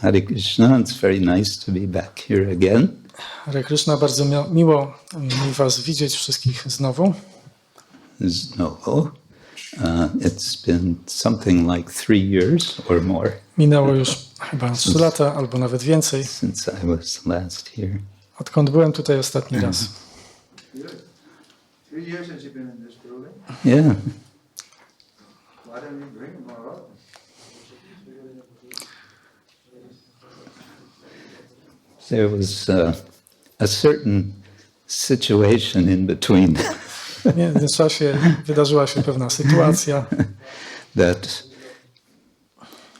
Hare Krishna, it's very nice to be back here again. Hare Krishna, bardzo miło mi was widzieć wszystkich znowu. It's been something like 3 years or more. Minęło już chyba 3 lata, albo nawet więcej. Since I was last here. Odkąd byłem tutaj ostatni raz. 3 years since you've been in this building? Yeah. Why don't you bring them more often? There was a certain situation in between. W międzyczasie wydarzyła się pewna sytuacja, that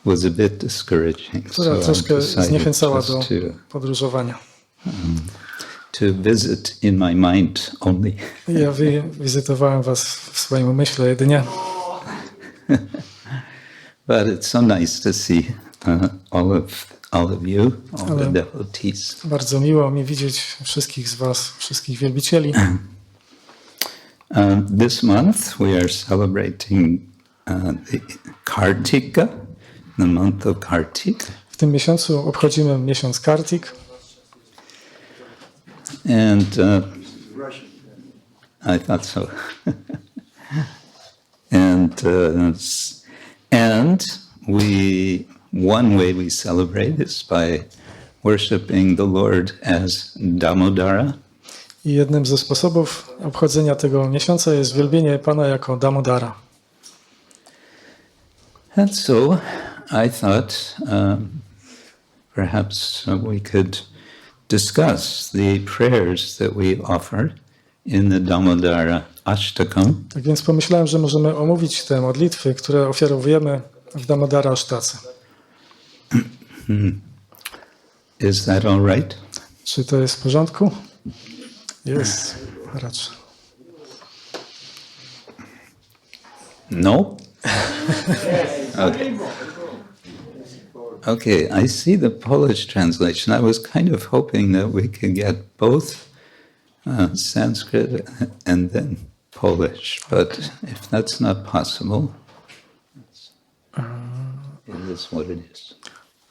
was a bit discouraging. która troszkę zniechęcała do podróżowania. To visit in my mind only. Ja wizytowałem was w swoim umyśle jedynie. But it's so nice to see all of you, all the devotees. Bardzo miło mi widzieć wszystkich z was, wszystkich wielbicieli. This month we are celebrating the Kartika, the month of Kartik. W tym miesiącu obchodzimy miesiąc Kartik. And I thought so. and one way we celebrate is by worshiping the Lord as Damodara. I jednym ze sposobów obchodzenia tego miesiąca jest wielbienie Pana jako Damodara. And so I thought perhaps we could discuss the prayers that we offer in the Damodarastakam. Tak więc pomyślałem, że możemy omówić te modlitwy, które ofiarowujemy w Damodarasztace. Is that all right? Czy to jest w porządku? Jest, raczej. No? Okay. Okay, I see the Polish translation. I was kind of hoping that we could get both Sanskrit and then Polish, but if that's not possible, it is what it is.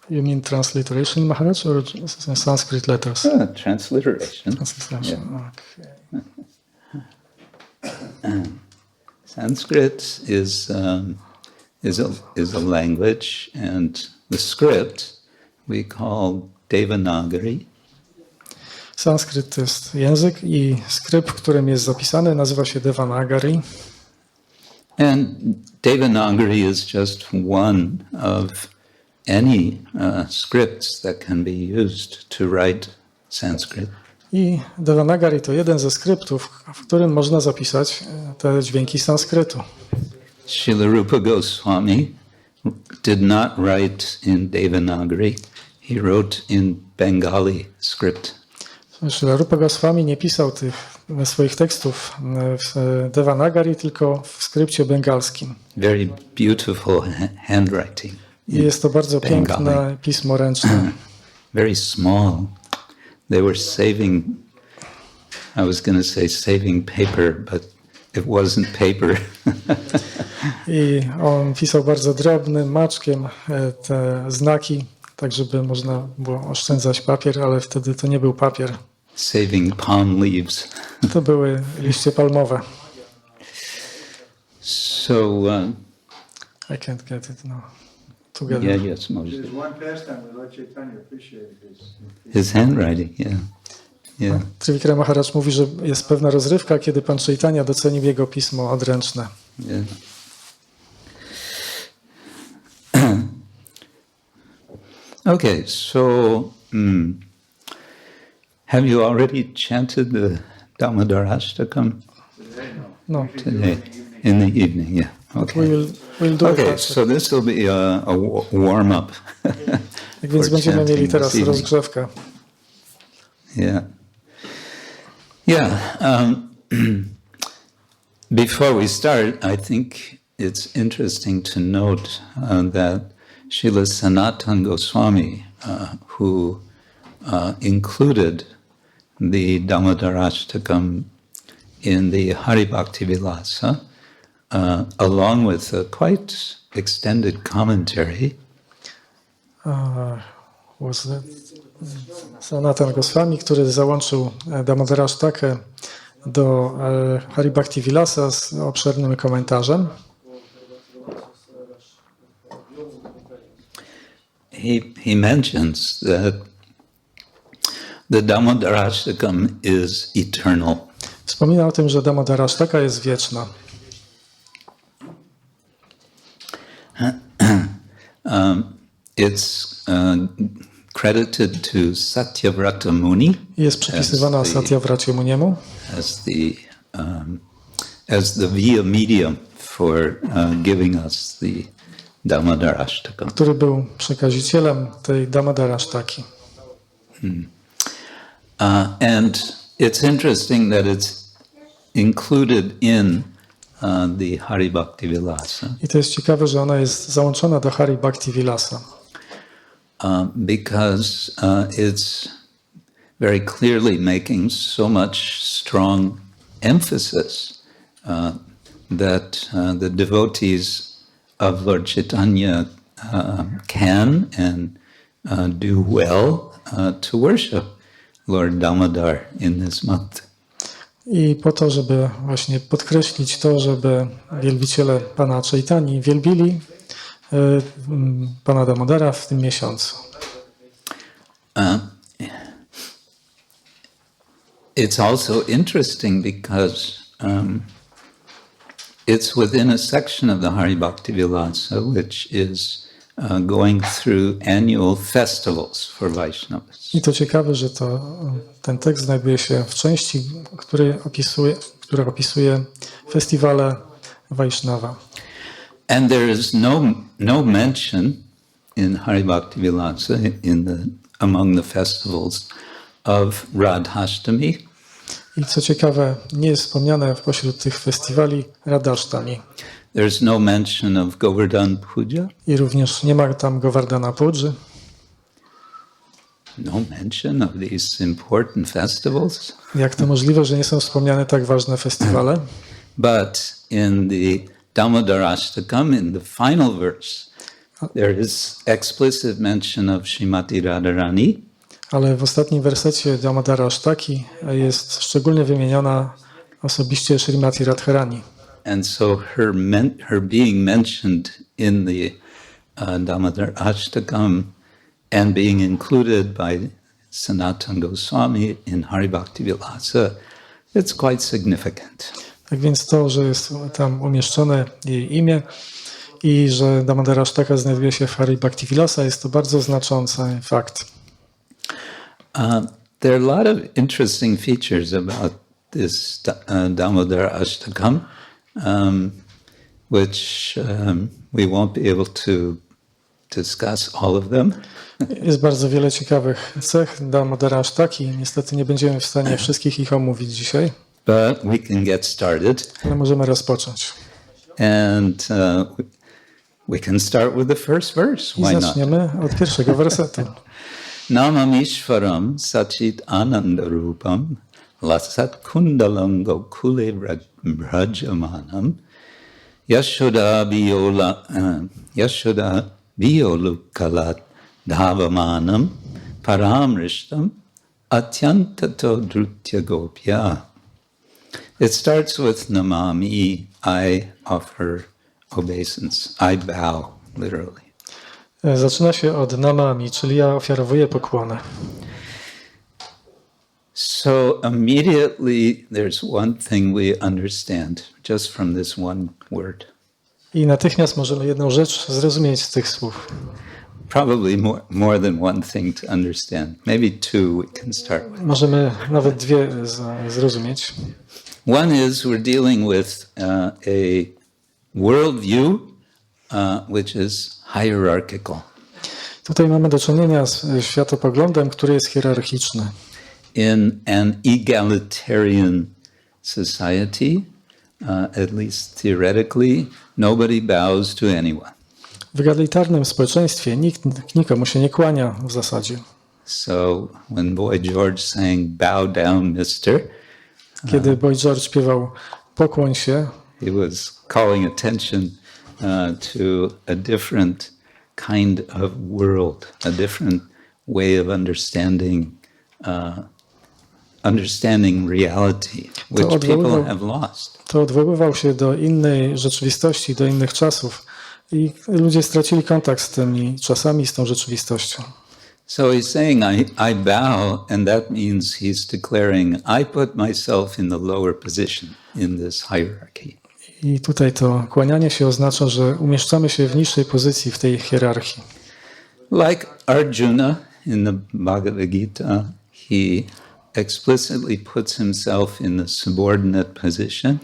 You mean transliteration, Maharaj, or Sanskrit letters? Transliteration. Transliteration, Yeah. Okay. Sanskrit is a language, and the script we call Devanagari. Sanskryt to jest język i skrypt, w którym jest zapisany, nazywa się Devanagari. And Devanagari is just one of any scripts that can be used to write Sanskrit. I Devanagari to jeden ze skryptów, w którym można zapisać te dźwięki sanskrytu. Srila Rupa Goswami did not write in Devanagari. He wrote in Bengali script. Srila Rupa Goswami nie pisał tych swoich tekstów w Devanagari, tylko w skrypcie bengalskim. Very beautiful handwriting. I jest to bardzo piękne pismo ręczne. Very small. They were saving, I was going to say saving paper, but it wasn't paper. I on pisał bardzo drobnym maczkiem te znaki, tak żeby można było oszczędzać papier, ale wtedy to nie był papier. Saving palm leaves. To były liście palmowe. So, I can't get it now. Together. yeah, yes, most. There's one pastime that Lord Chaitanya appreciated His handwriting, yeah. Yeah. Trivikram Maharaj mówi, że jest pewna rozrywka, kiedy Pan Chaitanya docenił jego pismo odręczne. Yeah. Okay, so have you already chanted the Damodarastakam? No. Today, in the evening, yeah. Okay. We'll do Okay, it. so this will be a warm-up. Tak więc będziemy mieli teraz rozgrzewkę. Yeah. Yeah. Before we start, I think it's interesting to note that Srila Sanatana Goswami, who included the Damodarastakam in the Hari Bhakti Vilasa, along with a quite extended commentary. was Sanatana Goswami, który załączył Damodarashtakę do Hari Bhakti Vilasa z obszernym komentarzem. He mentions that the Damodarastakam is eternal. Wspomina o tym, że Damodarashtaka jest wieczna. It's credited to Satyavrata Muni. Jest przypisywana Satyavracie Muniemu as the via medium for giving us the Damodarastakam. który był przekazicielem tej Damodarashtaki. And it's interesting that it's included in the Hari Bhakti Vilasa. I to jest ciekawe, że ona jest załączona do Hari Bhakti Vilasa. Because it's very clearly making so much strong emphasis that the devotees of Lord Chaitanya can and do well to worship Lord Damodar in this month. I po to, żeby właśnie podkreślić to, żeby wielbiciele Pana Chaitani wielbili Pana Damodara w tym miesiącu. It's also interesting because it's within a section of the Hari Bhakti Vilasa which is going through annual festivals for Vaishnavas. I to ciekawe, że ten tekst znajduje się w części, która opisuje festiwale Vaishnava. And there is no mention in Hari Bhakti Vilasa among the festivals of Radhashtami. I co ciekawe, nie jest wspomniane pośród tych festiwali Radhashtami. There's no mention of Govardhan Puja. I również nie ma tam Govardhana Pudży. No mention of these important festivals. Jak to możliwe, że nie są wspomniane tak ważne festiwale? But in the Damodarastakam, in the final verse, there is explicit mention of Srimati Radharani. Ale w ostatnim wersecie Damodarashtaki jest szczególnie wymieniona osobiście Srimati Radharani. And so her being mentioned in the Damodarastakam and being included by Sanatana Goswami in Hari Bhakti Vilasa, it's quite significant. Tak więc to, że jest tam umieszczone jej imię i że Damodarashtaka znajduje się w Hari Bhakti Vilasa, jest to bardzo znaczący fakt. There are a lot of interesting features about this Damodarastakam, which we won't be able to discuss all of them. Jest bardzo wiele ciekawych cech Damodarashtaki. Niestety nie będziemy w stanie wszystkich ich omówić dzisiaj. But we can get started. Ale możemy rozpocząć. And we can start with the first verse. I Why not? zaczniemy od pierwszego wersetu. Namāmīśvaram sac-cid-ānanda-rūpam lasat-kun gokule bhrājamanam yaśodā-bhiyolūkhalād dhāvamānam parāmr atyantato drutya-gopya. It starts with namāmi, I offer obeisance. I bow, literally. Zaczyna się od namami, czyli ja ofiarowuję pokłonę. So immediately there's one thing we understand just from this one word. I natychmiast możemy jedną rzecz zrozumieć z tych słów. Probably more than one thing to understand. Maybe two we can start with. Możemy nawet dwie zrozumieć. One is we're dealing with a worldview which is hierarchical. Tutaj mamy do czynienia z światopoglądem, który jest hierarchiczny. In an egalitarian society, at least theoretically, nobody bows to anyone. W egalitarnym społeczeństwie nikt nikomu się nie kłania w zasadzie. So when Boy George sang "Bow Down, Mister," Kiedy Boy George śpiewał "Pokłoń się", he was calling attention to a different kind of world, a different way of understanding reality, which people have lost. To odwoływał się do innej rzeczywistości, do innych czasów i ludzie stracili kontakt z tymi czasami, z tą rzeczywistością. So he's saying, I bow, and that means he's declaring, I put myself in the lower position in this hierarchy. I tutaj to kłanianie się oznacza, że umieszczamy się w niższej pozycji w tej hierarchii. Like Arjuna in the Bhagavad Gita, he explicitly puts himself in the subordinate position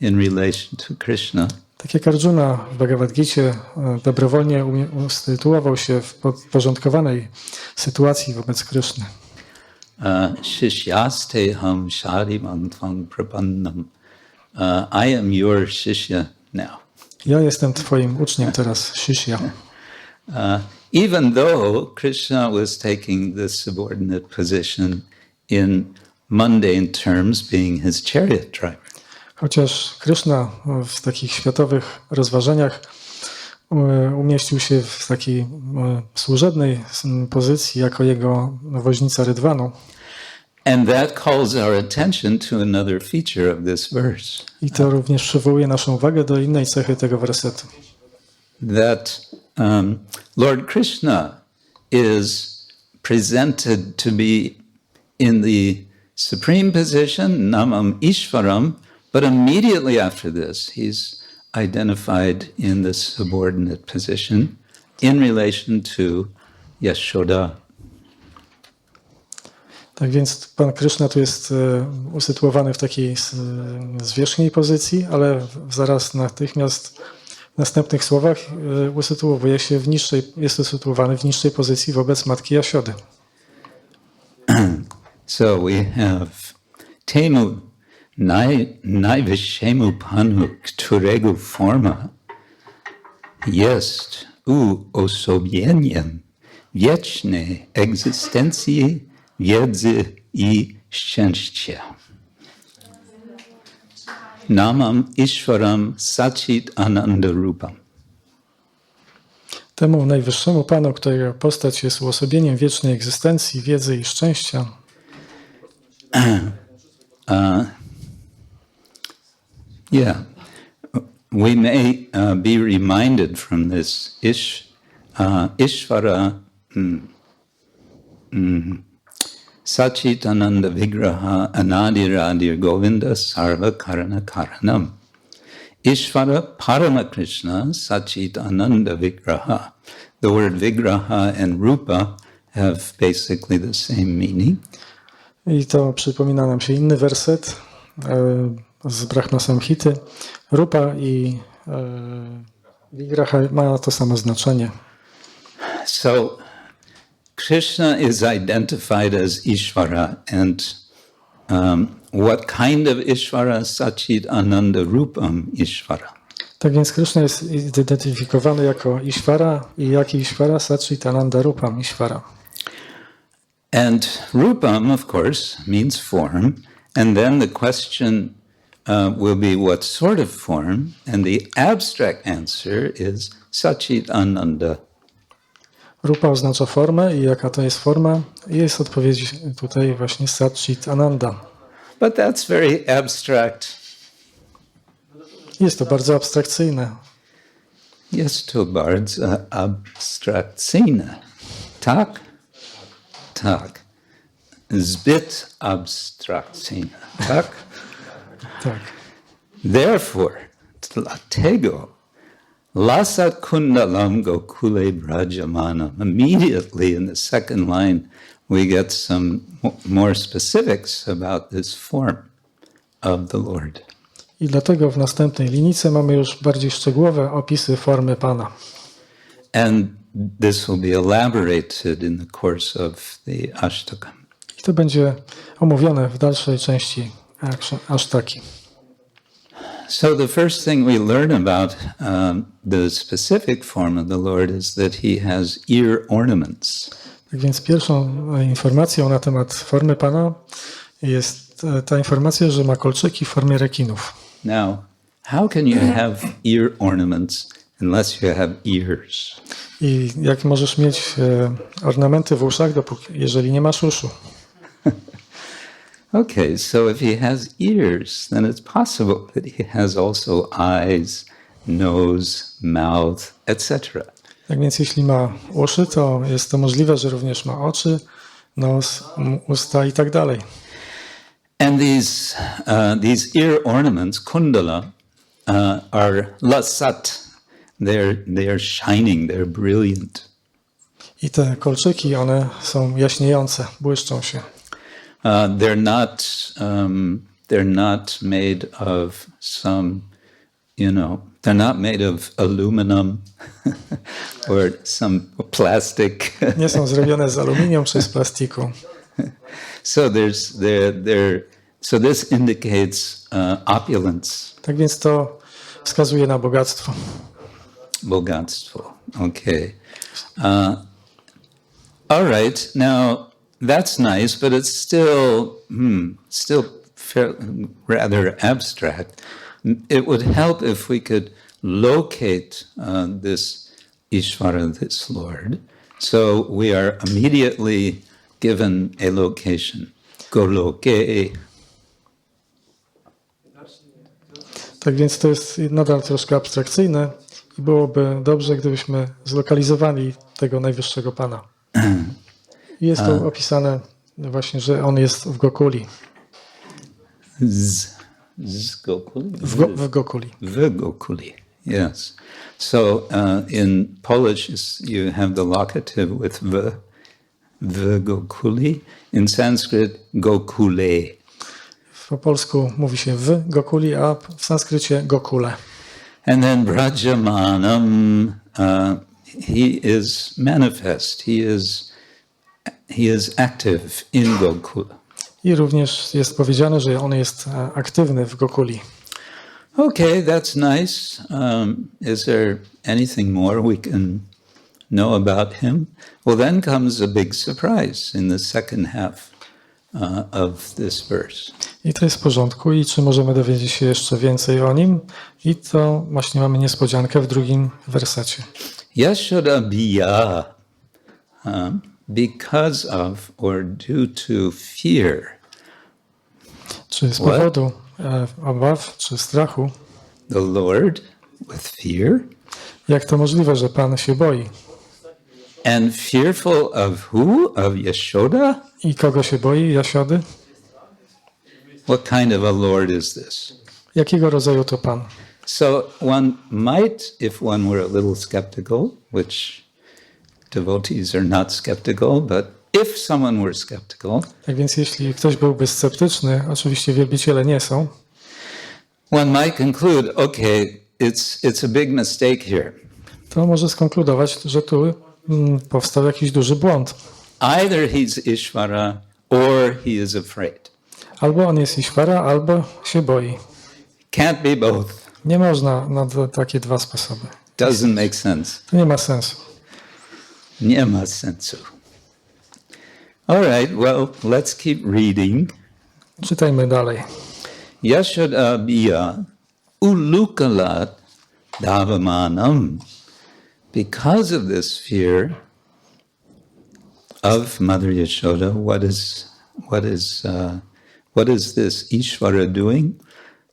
in relation to Krishna. Tak jak Arjuna w Bhagavad Gicie dobrowolnie usytuował się w podporządkowanej sytuacji wobec Kryszny. Shishyasteham sharimam tvang prapannam. I am your shishya now. Ja jestem twoim uczniem teraz, Shishya. Even though Krishna was taking this subordinate position in mundane terms, being his chariot driver. Chociaż Kryszna w takich światowych rozważaniach umieścił się w takiej służebnej pozycji jako jego woźnica rydwanu. And that calls our attention to another feature of this verse. I to również przywołuje naszą uwagę do innej cechy tego wersetu. That Lord Krishna is presented to be in the supreme position, namāmīśvaram, but immediately after this, he's identified in the subordinate position in relation to Yaśodā. Tak więc Pan Kryszna tu jest usytuowany w takiej zwierzchniej pozycji, ale zaraz natychmiast w następnych słowach usytuowuje się jest usytuowany w niższej pozycji wobec matki Jasiody. So we have temu najwyższemu Panu, którego forma jest uosobieniem wiecznej egzystencji, wiedzy i szczęścia. Namāmīśvaram sac-cid-ānanda-rūpam. Temu najwyższemu Panu, którego postać jest uosobieniem wiecznej egzystencji, wiedzy i szczęścia. We may be reminded from this Ishvara Sac-cid-ānanda-vigraha anādiradir Govinda sarva karana karanam. Ishvara Parama Krishna Sac-cid-ānanda-vigraha. The word vigraha and rupa have basically the same meaning. I to przypomina nam się inny werset z Brahma Samhity. Rupa i vigraha ma to samo znaczenie. So Krishna is identified as Ishvara, and what kind of Ishvara? Sac-cid-ānanda-rūpam Ishvara. Tak więc Krishna jest identyfikowany jako Ishvara i jaki Ishvara? Sac-cid-ānanda-rūpam Ishvara. And Rupam, of course, means form, and then the question will be what sort of form, and the abstract answer is Sac-cid-ānanda. Rupa oznacza formę i jaka to jest forma? Jest odpowiedź tutaj właśnie Sac-cid-ānanda. But that's very abstract. Jest to bardzo abstrakcyjne. Jest to bardzo abstrakcyjne. Tak? Tak. Zbyt abstrakcyjne. Tak? Tak. Therefore, dlatego, lasat-kun gokule bhrājamanam. Immediately in the second line, we get some more specifics about this form of the Lord. I dlatego w następnej linijce mamy już bardziej szczegółowe opisy formy Pana. And this will be elaborated in the course of the Ashtakam. I to będzie omówione w dalszej części Ashtaki. So the first thing we learn about the specific form of the Lord is that he has ear ornaments. Tak więc pierwszą informacją na temat formy Pana jest ta informacja, że ma kolczyki w formie rekinów. Now, how can you have ear ornaments unless you have ears? I jak możesz mieć ornamenty w uszach, jeżeli nie masz uszu? Okay, so if he has ears, then it's possible that he has also eyes, nose, mouth, etc. Tak więc jeśli ma uszy, to jest to możliwe, że również ma oczy, nos, usta i tak dalej. And these ear ornaments, kundala, are lasat. They are shining, they're brilliant. I te kolczyki, one są jaśniejące, błyszczą się. They're not made of some, they're not made of aluminum or some plastic. Nie są zrobione z aluminium czy z plastiku. So so this indicates opulence. Tak więc to wskazuje na bogactwo. Bogactwo. Okay. All right. Now that's nice, but it's still rather abstract. It would help if we could locate this Ishvara, this Lord. So we are immediately given a location. Goloke. Tak więc to jest nadal troszkę abstrakcyjne i byłoby dobrze, gdybyśmy zlokalizowali tego najwyższego Pana. I jest to opisane właśnie, że on jest w Gokuli. Gokuli? W Gokuli. W Gokuli, yes. So in Polish you have the locative with v Gokuli. In Sanskrit, gokule. Po polsku mówi się w Gokuli, a w sanskrycie gokule. And then bhrājamanam, he is manifest. He is active in Gokula. I również jest powiedziane, że on jest aktywny w Gokuli. Okay, that's nice. Is there anything more we can know about him? Well, then comes a big surprise in the second half of this verse. I to jest w porządku. I czy możemy dowiedzieć się jeszcze więcej o nim? I to właśnie mamy niespodziankę w drugim wersecie. Yaśodā-bhiyolūkhalād, because of or due to fear. Czy z powodu obaw czy strachu? The Lord with fear. Jak to możliwe, że Pan się boi? And fearful of who? Of Yaśodā? I kogo się boi? Jasiody? What kind of a Lord is this? Jakiego rodzaju to Pan? So one might, if one were a little skeptical, which devotees are not skeptical, but if someone were skeptical, Tak więc jeśli ktoś byłby sceptyczny, oczywiście wielbiciele nie są, one might conclude, okay, it's a big mistake here. to może skonkludować, że tu powstał jakiś duży błąd. Either he's Ishvara or he is afraid. Albo on jest Ishvara, albo się boi. Can't be both. Nie można na takie dwa sposoby. Doesn't make sense. To nie ma sensu. Nie ma sensu. All right, well, let's keep reading. Czytajmy dalej. Yaśodā-bhiyolūkhalād dhāvamānam. Because of this fear of Mother Yaśoda, what is this Ishvara doing?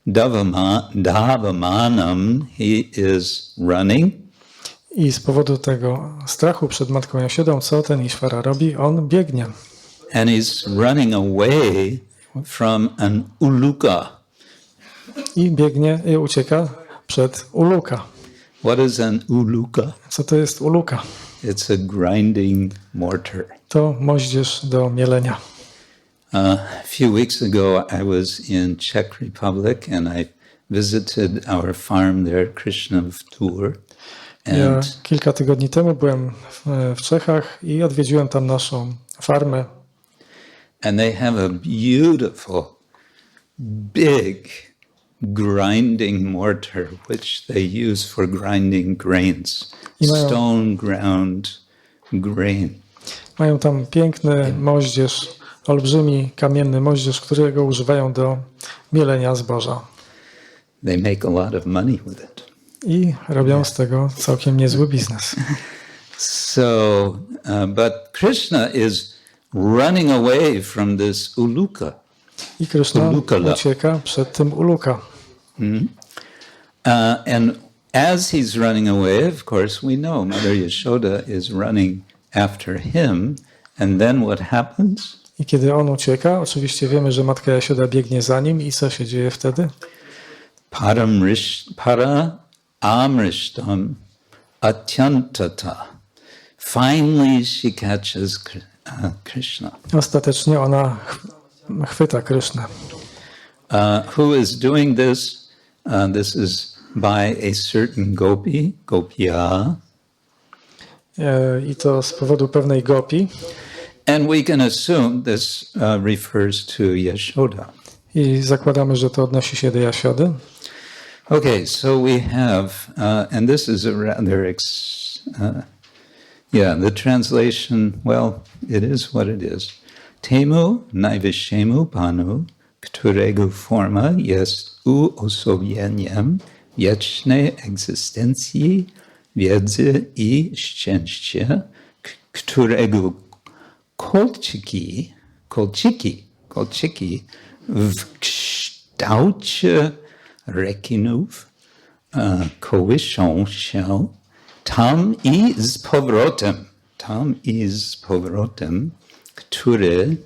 Dhāvamānam, he is running. I z powodu tego strachu przed Matką Jasiodą, co ten Ishvara robi? On biegnie. And he's running away from an uluka. I biegnie i ucieka przed uluka. What is an uluka? Co to jest uluka? It's a grinding mortar. To moździerz do mielenia. A few weeks ago, I was in Czech Republic and I visited our farm there, krishna-kshetra. Ja kilka tygodni temu byłem w Czechach i odwiedziłem tam naszą farmę. And they have a beautiful, big grinding mortar, which they use for grinding grains, stone ground grain. Mają tam piękny moździerz, olbrzymi kamienny moździerz, którego używają do mielenia zboża. They make a lot of money with it. I robią z tego całkiem niezły biznes. So, but Krishna is running away from this uluka. I Krishna Ulukala. ucieka przed tym uluka. And as he's running away, of course, we know Mother Yashoda is running after him. And then what happens? I kiedy on ucieka, oczywiście wiemy, że matka Jasioda biegnie za nim i co się dzieje wtedy? Parāmrishtam atyantato. Finally she catches Krishna. Ostatecznie ona chwyta Krysznę. Who is doing this? This is by a certain gopi, gopya. I to z powodu pewnej gopi. And we can assume this refers to Yaśoda. I zakładamy, że to odnosi się do Jasiody. Okay, so we have, and this is a rather, the translation, well, it is what it is. Temu najvyššemu panu, którego forma jest uosobieniem wiecznej egzystencji, wiedzy i szczęścia, którego kolczyki w kształcie rekinów kołyszą się tam i z powrotem, który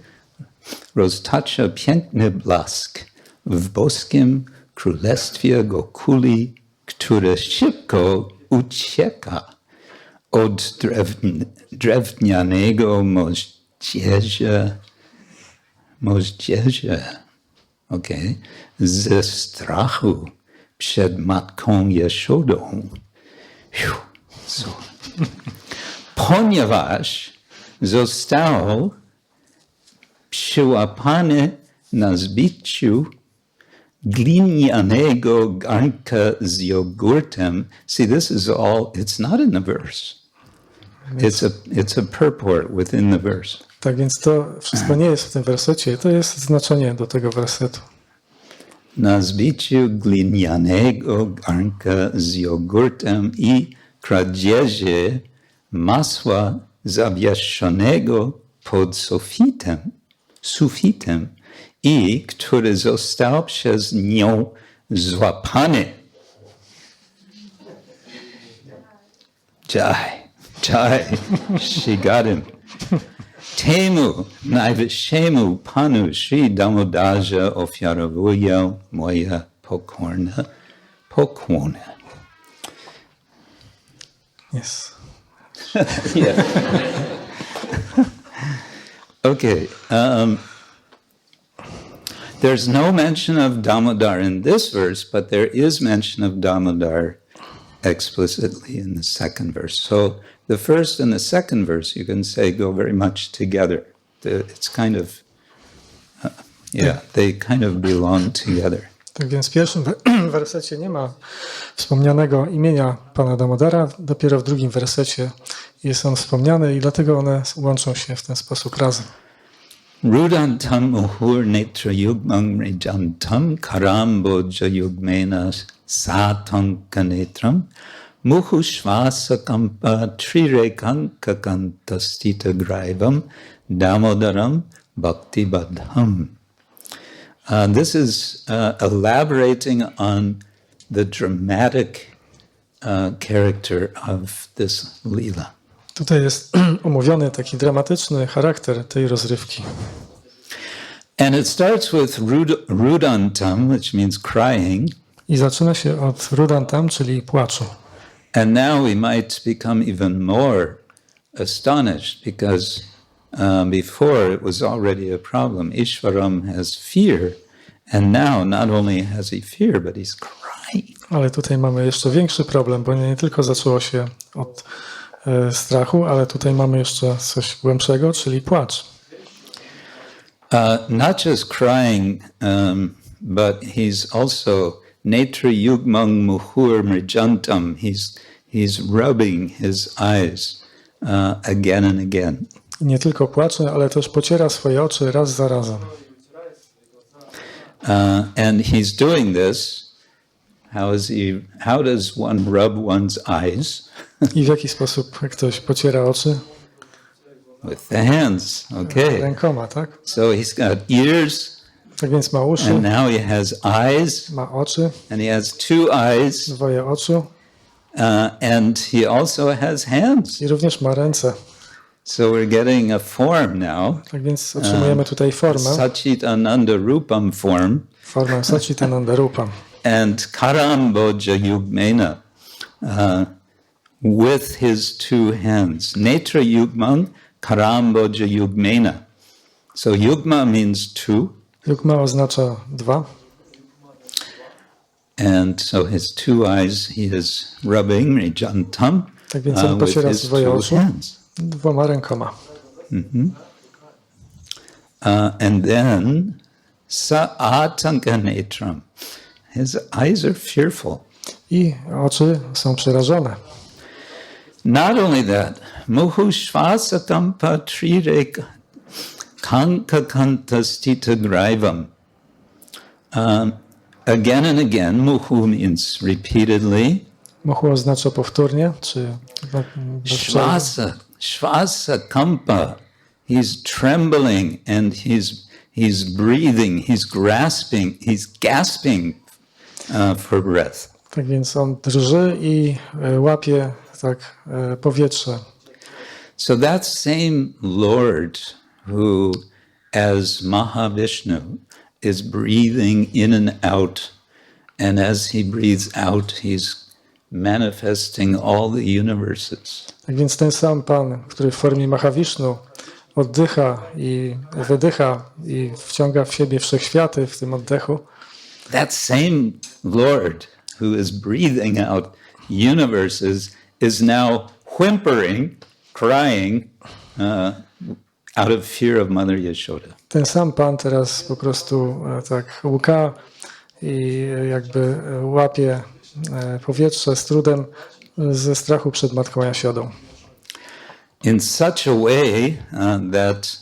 roztacza piękny blask w boskim królestwie gokuli, które szybko ucieka od drewnianego moździerza, ze strachu przed matką Jaszodą. Ponieważ został przyłapany na zbiciu glinianego garnka z jogurtem. See, this is all, it's not in the verse. It's a purport within the verse. Tak więc to wszystko nie jest w tym wersecie, to jest znaczenie do tego wersetu. Na zbiciu glinianego garnka z jogurtem i kradzieży masła zawieszonego pod sufitem i który został przez nią złapany. Jai, she got him. Temu najwyższemu panu Sri Damodarze ofiarowuję moje pokorne pokłony. Yes. Yeah. Okay. There's no mention of Damodar in this verse, but there is mention of Damodar explicitly in the second verse. So the first and the second verse, you can say, go very much together. It's kind of, they kind of belong together. Tak więc w pierwszym wersecie nie ma wspomnianego imienia pana Damodara, dopiero w drugim wersecie jest on wspomniany i dlatego one łączą się w ten sposób razem. Rudantam muhur netra-yugmam rejantam karāmbhoja-yugmena satam ka-netram muhu śvāsa-kampa-trirekhān sthita-graivam Damodaram bhakti-baddham. This is elaborating on the dramatic character of this lila. Tutaj jest omówiony taki dramatyczny charakter tej rozrywki. And it starts with rudantam, which means crying. I zaczyna się od rudantam, czyli płaczu. And now we might become even more astonished because before it was already a problem. Ishvaram has fear, and now not only has he fear, but he's crying. Ale tutaj mamy jeszcze większy problem, bo nie tylko zaczęło się od strachu, ale tutaj mamy jeszcze coś głębszego, czyli płacz. Not just crying, but he's also netra-yugmam muhur mrijantam. He's rubbing his eyes again and again. I nie tylko płacze, ale też pociera swoje oczy raz za razem. And he's doing this. How does one rub one's eyes? I w jaki sposób ktoś pociera oczy? With the hands. Okay. Rękoma, tak? So he's got ears, Tak więc ma uszy, and now he has eyes, ma oczy, and he has two eyes, dwoje oczu and he also has hands. i również ma ręce. So we're getting a form now, Tak więc otrzymujemy tutaj formę, sac-cid-ānanda-rūpam form, formę sac-cid-ānanda-rūpam. and karāmbhoja-yugmena with his two hands. Netra-yugmam, karāmbhoja-yugmena. So yugma means two, Yugma oznacza dwa. and so his two eyes he is rubbing rijantam Tak więc on with pociera his swoje two oczu hands. dwoma rękoma. And then sa-ātanka-netram. His eyes are fearful. I oczy są przerażone. Not only that, muhu śvāsa-kampa-trirekhān kankakanta sthita-graivam. Again and again, muhu means repeatedly. Mohu oznacza powtórnie, czy Śvāsa-kampa. He's trembling and he's breathing, he's grasping, he's gasping for breath. Tak więc on drży i łapie tak powietrze. So that same Lord who, as Mahavishnu, is breathing in and out, and as he breathes out, he's manifesting all the universes. Tak więc ten sam Pan, który w formie Mahavishnu oddycha i wydycha i wciąga w siebie wszechświaty w tym oddechu, That same Lord who is breathing out universes is now whimpering, crying out of fear of Mother Yaśodā. ten sam Pan teraz po prostu tak łka i jakby łapie powietrze z trudem ze strachu przed Matką Jasiodą. In such a way that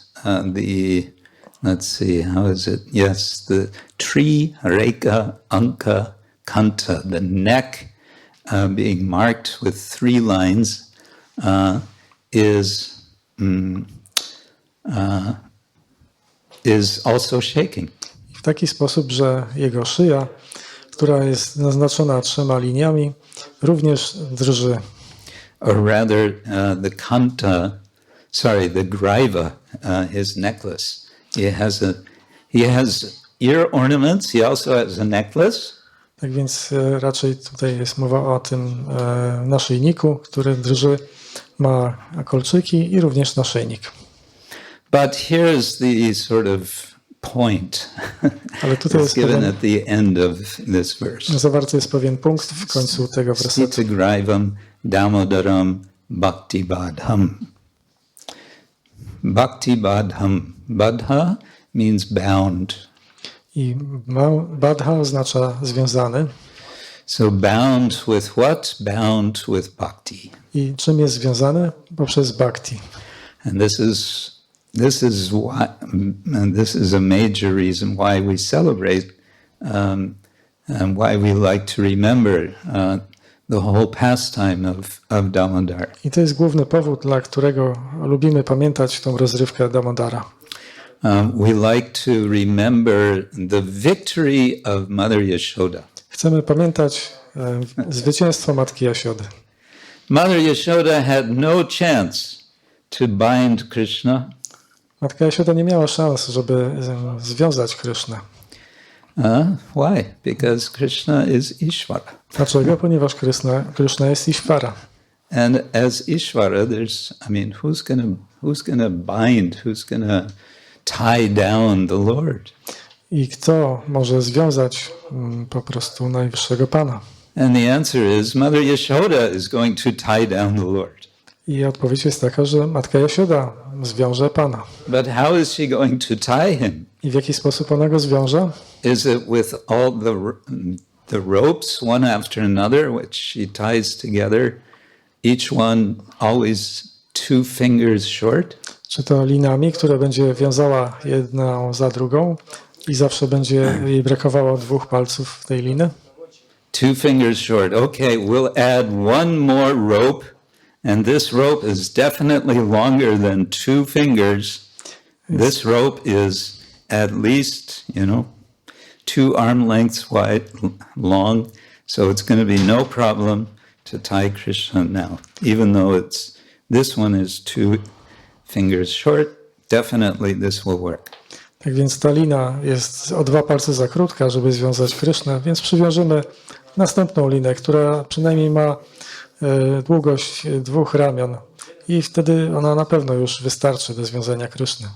let's see, how is it? Yes, the netra-yugmam, the neck being marked with three lines, is also shaking. W taki sposób, że jego szyja, która jest naznaczona 3 liniami, również drży. Or rather, the graiva, his necklace. He has ear ornaments. He also has a necklace. Tak więc raczej tutaj jest mowa o tym naszyjniku, który drży, ma kolczyki i również naszyjnik. But here's the sort of point Ale tutaj jest given at the end of this verse. zawarty jest pewien punkt w końcu tego wersetu. Sthita-graivam, Damodaram, bhakti-baddham. Bhakti-baddham. Baddha means bound. I baddha oznacza związany. So bound with what? Bound with bhakti. I czym jest związany? Poprzez bhakti. And this is a major reason why we celebrate and why we like to remember the whole pastime of Damodar. I to jest główny powód, dla którego lubimy pamiętać tą rozrywkę Damodara. We like to remember the victory of Mother Yaśodā. Chcemy pamiętać zwycięstwo Matki Jasiody. Mother Yaśodā had no chance to bind Krishna. Matka Jasioda nie miała szans, żeby związać Krishnę. Why? Because Krishna is Ishvara. Dlaczego? Ponieważ Krishna jest Ishvara. And as Ishvara, who's gonna bind, who's gonna tie down the Lord? I kto może związać po prostu najwyższego Pana? And the answer is Mother Yaśodā is going to tie down the Lord. I odpowiedź jest taka, że Matka Jasioda zwiąże Pana. But how is she going to tie him? I w jaki sposób ona go zwiąże? Is it with all the ropes, one after another, which she ties together, each one always 2 fingers short? Czy to linami, które będzie wiązała jedną za drugą i zawsze będzie jej brakowało 2 palców w tej liny? 2 fingers short. Okay, we'll add one more rope And this rope is definitely longer than 2 fingers. This rope is at least, 2 arm lengths wide, long. So it's going to be no problem to tie Krishna now. Even though this one is 2 fingers short, definitely this will work. Tak więc ta lina jest o 2 palce za krótka, żeby związać Krysznę, więc przywiążemy następną linę, która przynajmniej ma długość 2 ramion i wtedy ona na pewno już wystarczy do związania Kryszny.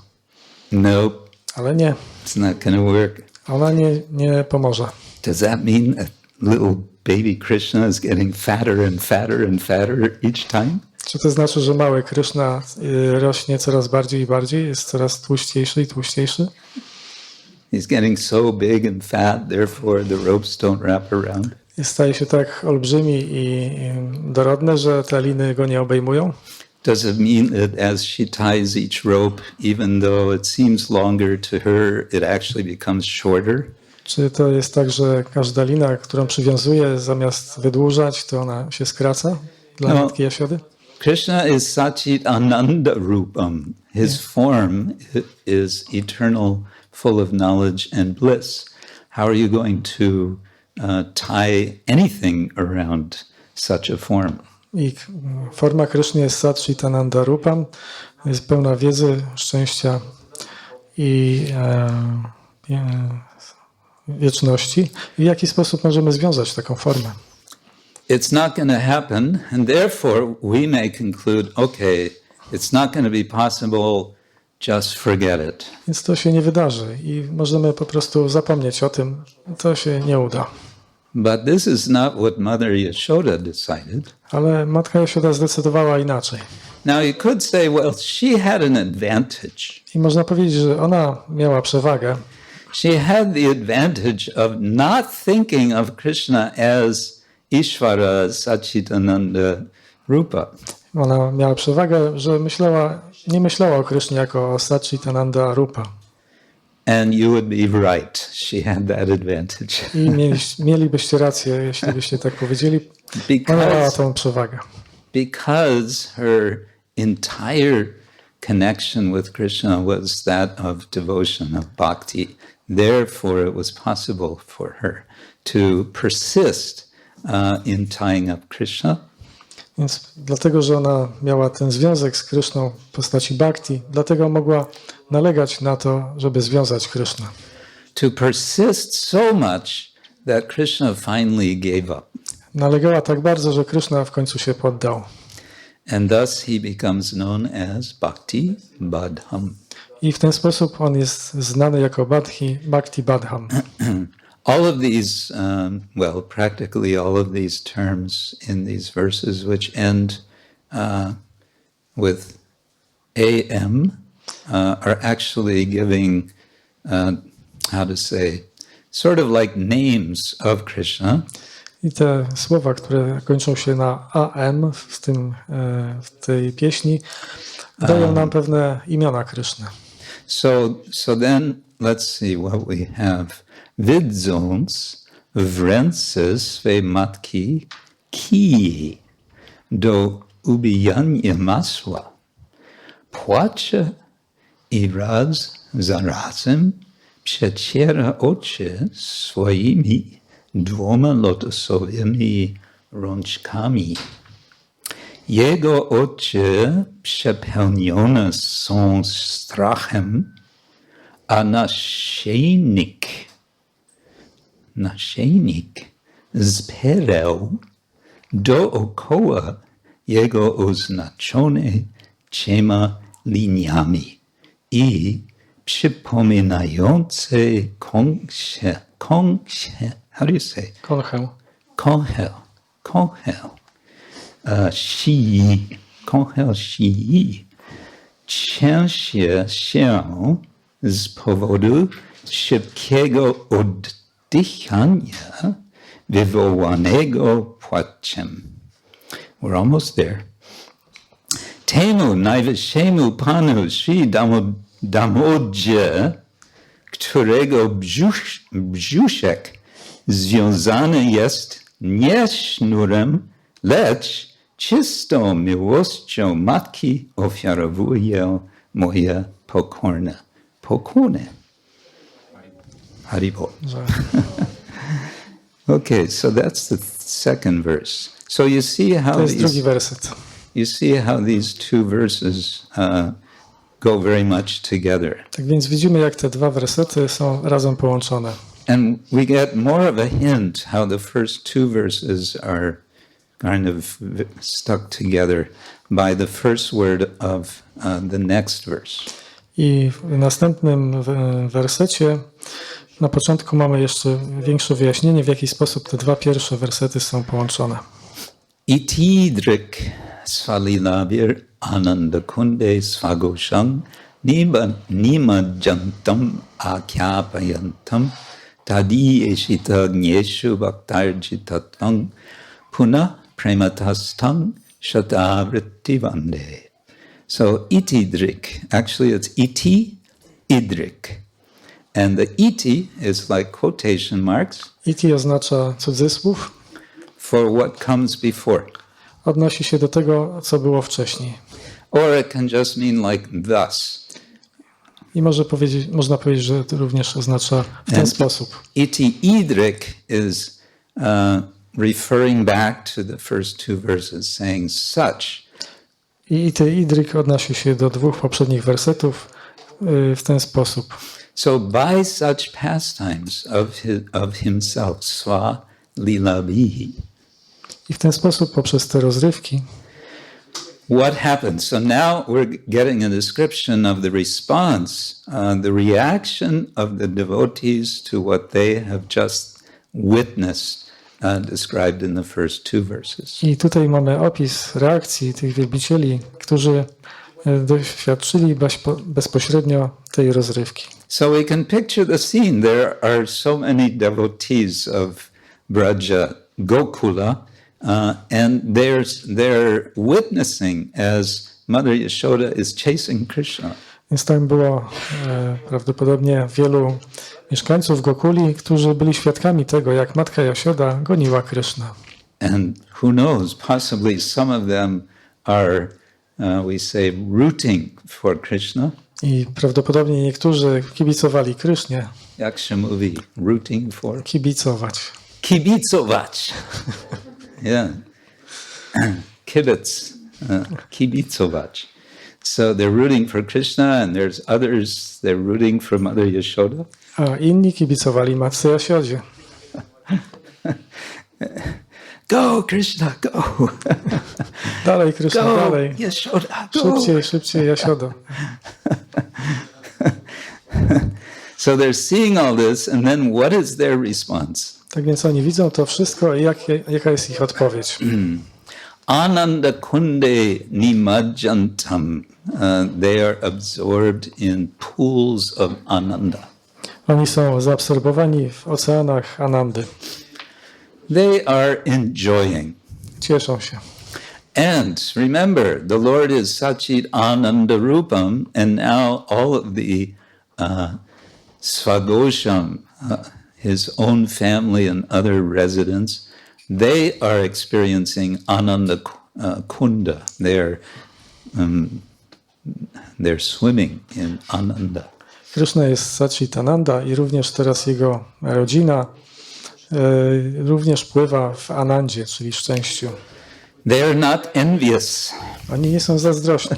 No, Ale nie, it's not going to work. ona nie pomoże. Does that mean that little baby Krishna is getting fatter and fatter and fatter each time? Czy to znaczy, że mały Kryszna rośnie coraz bardziej i bardziej, jest coraz tłuściejszy i tłuściejszy? He's getting so big and fat, therefore the ropes don't wrap around. Staje się tak olbrzymi i dorodny, że te liny go nie obejmują? Does it mean that as she ties each rope, even though it seems longer to her, it actually becomes shorter? Czy to jest tak, że każda lina, którą przywiązuje, zamiast wydłużać, to ona się skraca dla matki Jaśody? Krishna is sac-cid-ānanda-rūpam. His form is eternal, full of knowledge and bliss. How are you going to tie anything around such a form? I forma Kryszny jest sac-cid-ānanda-rūpam, jest pełna wiedzy, szczęścia i wieczności. I w jaki sposób możemy związać taką formę? It's not going to happen, and therefore we may conclude, okay, it's not going to be possible, just forget it. Więc to się nie wydarzy i możemy po prostu zapomnieć o tym. To się nie uda. But this is not what Mother Yaśodā decided. Ale matka Jaśoda zdecydowała inaczej. Now you could say, well, she had an advantage. I można powiedzieć, że ona miała przewagę. She had the advantage of not thinking of Krishna as Ishvara sac-cid-ānanda-rūpam. Ona miała przewagę, że nie myślała o Krysznie jako o sac-cid-ānanda-rūpam. And you would be right. She had that advantage. I mielibyście rację, jeśli byście tak powiedzieli. Ona miała tą przewagę. Because her entire connection with Krishna was that of devotion, of bhakti. Therefore, it was possible for her to persist in tying up Krishna. Więc dlatego, że ona miała ten związek z Kryszną w postaci bhakti, dlatego mogła nalegać na to, żeby związać Krysznę. To persist so much that Krishna finally gave up. Nalegała tak bardzo, że Kryszna w końcu się poddał. And thus he becomes known as bhakti-baddham. I w ten sposób on jest znany jako bhakti-baddham. All of these, practically all of these terms in these verses, which end with am, are actually giving, sort of like names of Krishna. I te słowa, które kończą się na am w tej pieśni, dają nam pewne imiona Kryszny. So then let's see what we have. Widząc w ręce swej matki kij do ubijania masła, płacze i raz za razem przeciera oczy swoimi 2 lotosowymi rączkami. Jego oczy przepełnione są strachem, a naszyjnik z pereł dookoła jego oznaczony 3 liniami i przypominające how do you say? Konchel. Konchel si trzęsie się z powodu szybkiego oddychania wywołanego płaczem. We're almost there. Temu najwyższemu Panu Sri Damodzie, którego brzuszek związany jest nie sznurem, lecz czystą miłością matki ofiarowuję moje pokorne pokuny. Haribol. Okay, so that's the second verse. So you see how To jest drugi werset. you see how these two verses go very much together. Tak więc widzimy, jak te dwa wersety są razem połączone. And we get more of a hint how the first two verses are kind of stuck together by the first word of the next verse. I w następnym wersecie na początku mamy jeszcze większe wyjaśnienie, w jaki sposób te dwa pierwsze wersety są połączone. Itidrik sva-līlābhir ānanda-kunde sva-ghosam nimajantam akhyapayantam tadi-ita-jñeshu bhakti-baddham puna prematastam śvāta-vritti-vande. So itidrik, actually it's iti-idrik. And the iti is like quotation marks Iti oznacza cudzysłów, for what comes before. odnosi się do tego, co było wcześniej. Or it can just mean like thus. I można powiedzieć, że to również oznacza w ten sposób. Iti-idrik is referring back to the first two verses, saying such. I idryk odnosi się do dwóch poprzednich wersetów w ten sposób. So by such pastimes of himself, sva-līlābhir. I w ten sposób poprzez te rozrywki What happened? So now we're getting a description of the response, the reaction of the devotees to what they have just witnessed, described in the first two verses. I tutaj mamy opis reakcji tych wielbicieli, którzy doświadczyli bezpośrednio tej rozrywki. So we can picture the scene. There are so many devotees of Braja Gokula, and they're witnessing as Mother Yaśoda is chasing Krishna. Więc tam było prawdopodobnie wielu mieszkańców Gokuli, którzy byli świadkami tego, jak matka Jasioda goniła Kryszna. And who knows, possibly some of them are, we say, rooting for Krishna. I prawdopodobnie niektórzy kibicowali Krysznie. Jak się mówi, rooting for? Kibicować. Kibicować. Yeah. Kibic. Kibicować. So they're rooting for Krishna, and there's others, they're rooting for Mother Yaśoda. A inni kibicowali matce Jasiodzie. Go, Krishna, go. Dalej, Kryszna, Go, dalej. Yaśoda, go. Szybciej, szybciej, Jasiodo. So they're seeing all this, and then what is their response? Tak więc oni widzą to wszystko i jaka jest ich odpowiedź. Ānanda-kunde nimajantam. They are absorbed in pools of Ananda. Oni są zaabsorbowani w oceanach Anandy. They are enjoying. Cieszą się. And remember, the Lord is sac-cid-ānanda-rūpam, and now all of the sva-ghosam, his own family and other residents, they are experiencing ānanda-kunda. They're swimming in Ananda. Kryszna jest sac-cid-ānanda i również teraz jego rodzina również pływa w Anandzie, czyli szczęściu. They are not envious. Oni nie są zazdrośni.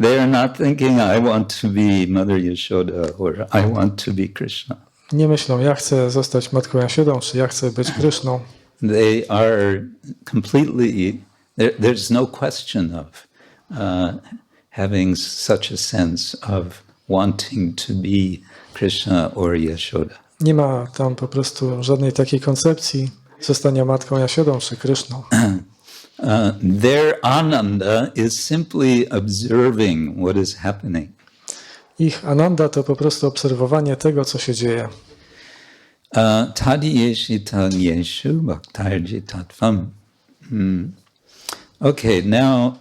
They are not thinking, I want to be Mother Yaśoda or I want to be Krishna. Nie myślą, ja chcę zostać matką Jasiodą, czy ja chcę być Kryszną. They are completely, there's no question of having such a sense of wanting to be Krishna or Yaśoda. Nie ma tam po prostu żadnej takiej koncepcji zostania matką Jasiodą czy Kryszną. Their Ananda is simply observing what is happening. Ich Ananda to po prostu obserwowanie tego, co się dzieje. Tadi-ita-jñeshu bhakti-baddham. Okay, now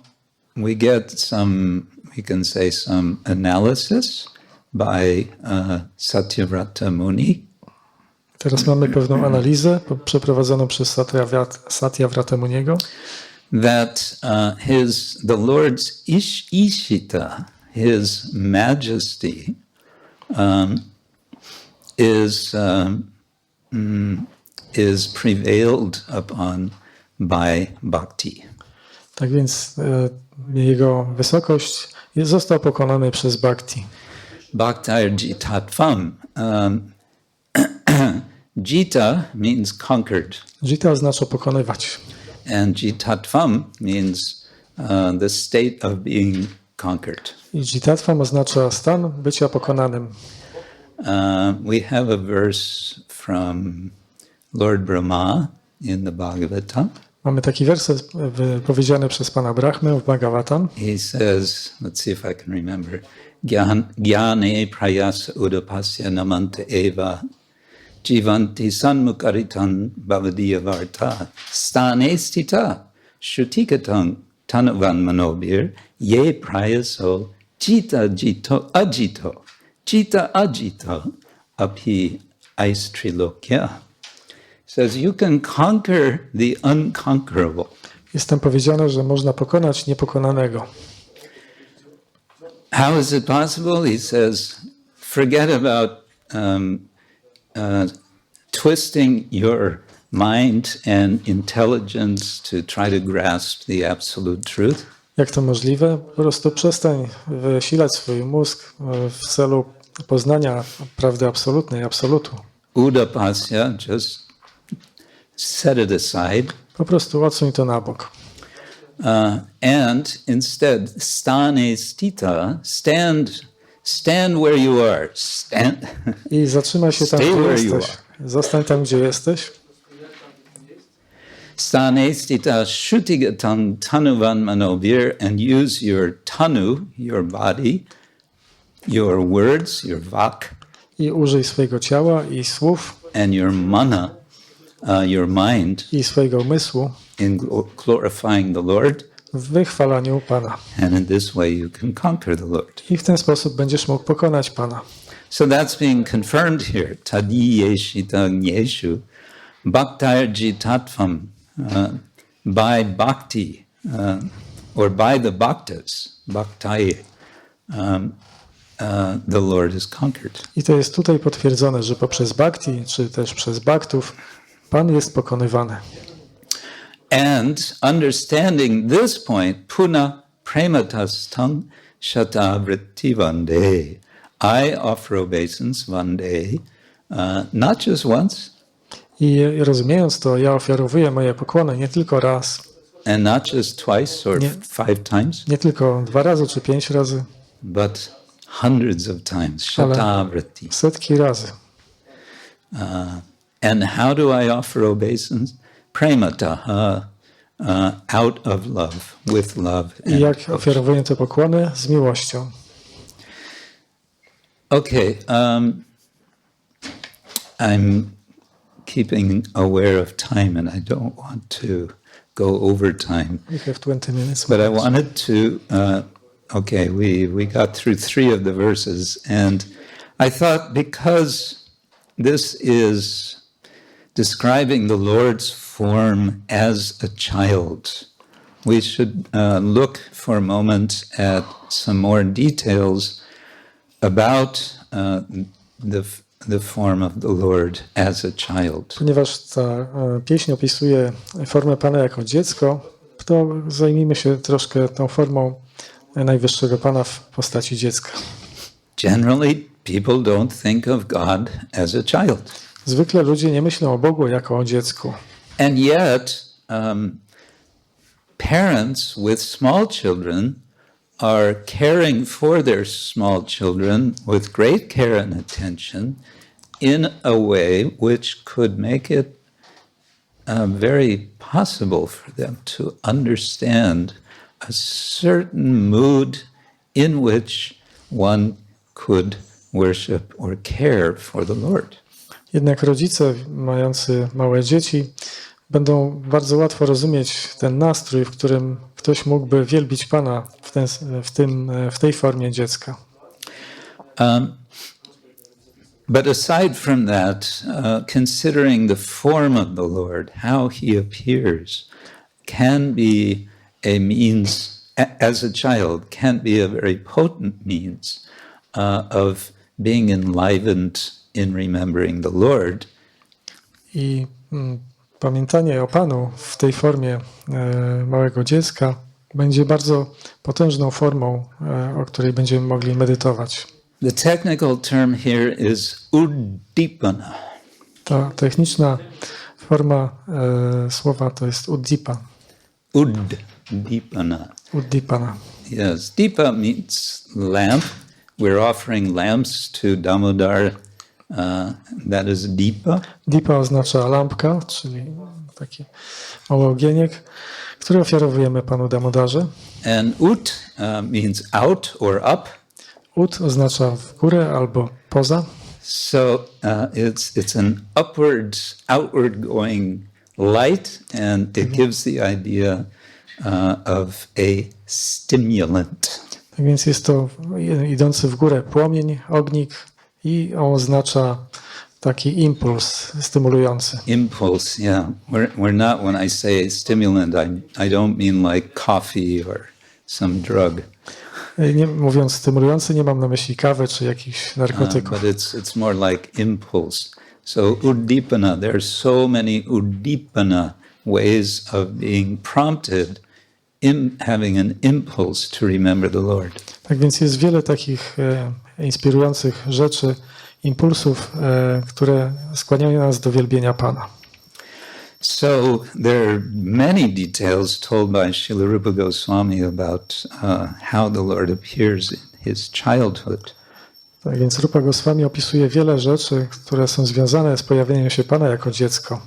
we get some, we can say some analysis by Satyavrata Muni. Teraz mamy pewną analizę przeprowadzoną przez Satyavratę Muniego. that the Lord's Ishita, his majesty, is prevailed upon by bhakti. Tak więc jego wysokość został pokonany przez bhakti. Bhakti-tattvam. Jita means conquered. Jita oznacza pokonywać. And jitattvam means the state of being conquered. I jitatvam oznacza stan bycia pokonanym. We have a verse from Lord Brahma in the Bhagavatam. Mamy taki werset wypowiedziany przez pana Brahmę w Bhagavatam. He says, let's see if I can remember, Gyane prayasa udapasya namanta eva jivanti sanmukaritan bhavadiyavarta stane stita shrutikatang tanuvan manobir ye prayaso jita ajito api aistrilokya. Says you can conquer the unconquerable. Jest tam powiedziane, że można pokonać niepokonanego. How is it possible? He says, forget about twisting your mind and intelligence to try to grasp the absolute truth. Jak to możliwe? Po prostu przestań wysilać swój mózg w celu poznania prawdy absolutnej, absolutu. Udapasya, just set it aside. Po prostu odsuń to na bok. And instead, stane stita, stand where you are. I zatrzymaj się tam, Stay gdzie where you jesteś. Zostań tam, gdzie jesteś. Stane stita shrutigatan tanuvan manobir, and use your tanu, your body, your words, your vak, I użyj swojego ciała i słów and your mana, your mind, i swojego umysłu in glorifying the Lord. w wychwalaniu Pana. And in this way you can conquer the Lord. I w ten sposób będziesz mógł pokonać Pana. So that's being confirmed here. Tadiyeshita-jñeshu bhakti-tattvam, by bhakti, or by the bhaktas, bhakti, the Lord is conquered. I to jest tutaj potwierdzone, że poprzez bhakti, czy też przez bhaktów, Pan jest pokonywany. And understanding this point, puna prematastam shatabhriti vande. I offer obeisance vande, not just once, I rozumiejąc to, ja ofiarowuję moje pokłony nie tylko raz, and not just twice or Nie. 5 times, nie tylko 2 razy czy 5 razy, but hundreds of times, shatabhriti. setki razy. And how do I offer obeisance? Premataha, out of love, with love. I jak ofiarowuję te pokłony? Z miłością. Okay, I'm keeping aware of time and I don't want to go over time. We have 20 minutes. But I wanted to, okay, we got through 3 of the verses, and I thought because this is describing the Lord's form as a child, we should look for a moment at some more details about the form of the Lord as a child. Ponieważ ta pieśń opisuje formę Pana jako dziecko, to zajmijmy się troszkę tą formą Najwyższego Pana w postaci dziecka. Generally, people don't think of God as a child. Zwykle ludzie nie myślą o Bogu jako o dziecku. And yet, parents with small children are caring for their small children with great care and attention in a way which could make it very possible for them to understand a certain mood in which one could worship or care for the Lord. Jednak rodzice mający małe dzieci będą bardzo łatwo rozumieć ten nastrój, w którym ktoś mógłby wielbić Pana w tej formie dziecka. But aside from that, considering the form of the Lord, how he appears, can be a means, as a child, can be a very potent means of being enlivened in remembering the Lord. I pamiętanie o Panu w tej formie małego dziecka będzie bardzo potężną formą, o której będziemy mogli medytować. The technical term here is uddipana. Ta techniczna forma słowa to jest uddipa. Uddipana. Uddipana. Yes, dipa means lamp. We're offering lamps to Damodar. That is dipa. Dipa oznacza lampka, czyli taki mały ogieniek, który ofiarowujemy Panu Damodarze. And means out or up. Ud oznacza w górę albo poza. So it's an outward going light, and it gives the idea of a stimulant. Tak więc jest to idący w górę płomień, ognik i on oznacza taki impuls stymulujący. Impulse, yeah. We're not, when I say stimulant, I don't mean like coffee or some drug. Nie, mówiąc stymulujący, nie mam na myśli kawy czy jakichś narkotyków. But it's more like impulse. So uddipana, there are so many uddipana ways of being prompted in having an impulse to remember the Lord. Tak więc jest wiele takich inspirujących rzeczy, impulsów, które skłaniają nas do wielbienia Pana. So there are many details told by Srila Rupa Goswami about how the Lord appears in his childhood. Tak więc Rupa Goswami opisuje wiele rzeczy, które są związane z pojawieniem się Pana jako dziecko.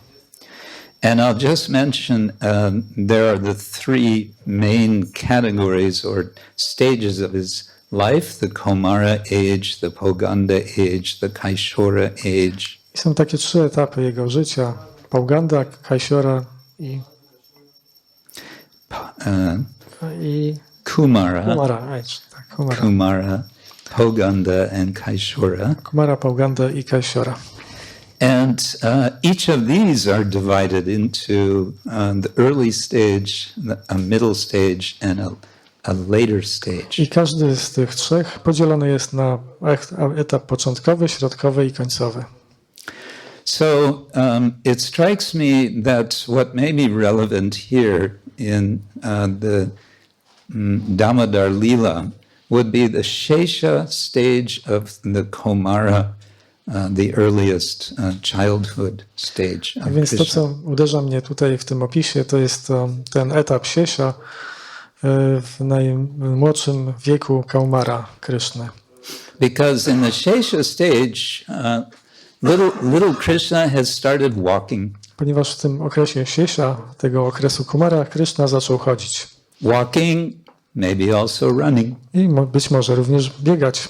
And I'll just mention there are the three main categories or stages of his life: the Kaumara age, the Poganda age, the Kaishora age. I są takie trzy etapy jego życia: Pauganda, Kaishora i Kumara. Kumara, Poganda, and Kaishora. Kumara, Pauganda i Kaishora. And each of these are divided into the early stage, a middle stage, and a later stage. I każdy z tych trzech podzielony jest na etap początkowy, środkowy i końcowy. So it strikes me that what may be relevant here in the Damodar Lila would be the Shesha stage of the Kaumara, the earliest childhood stage of Więc to, Krishna. co uderza mnie tutaj w tym opisie, to jest ten etap Shesha w najmłodszym wieku Kaumara Kryszny. Because in the Shesha stage, little Krishna has started walking. Ponieważ w tym okresie Shesha, tego okresu Kumara, Kryszna zaczął chodzić. Walking, maybe also running. I być może również biegać.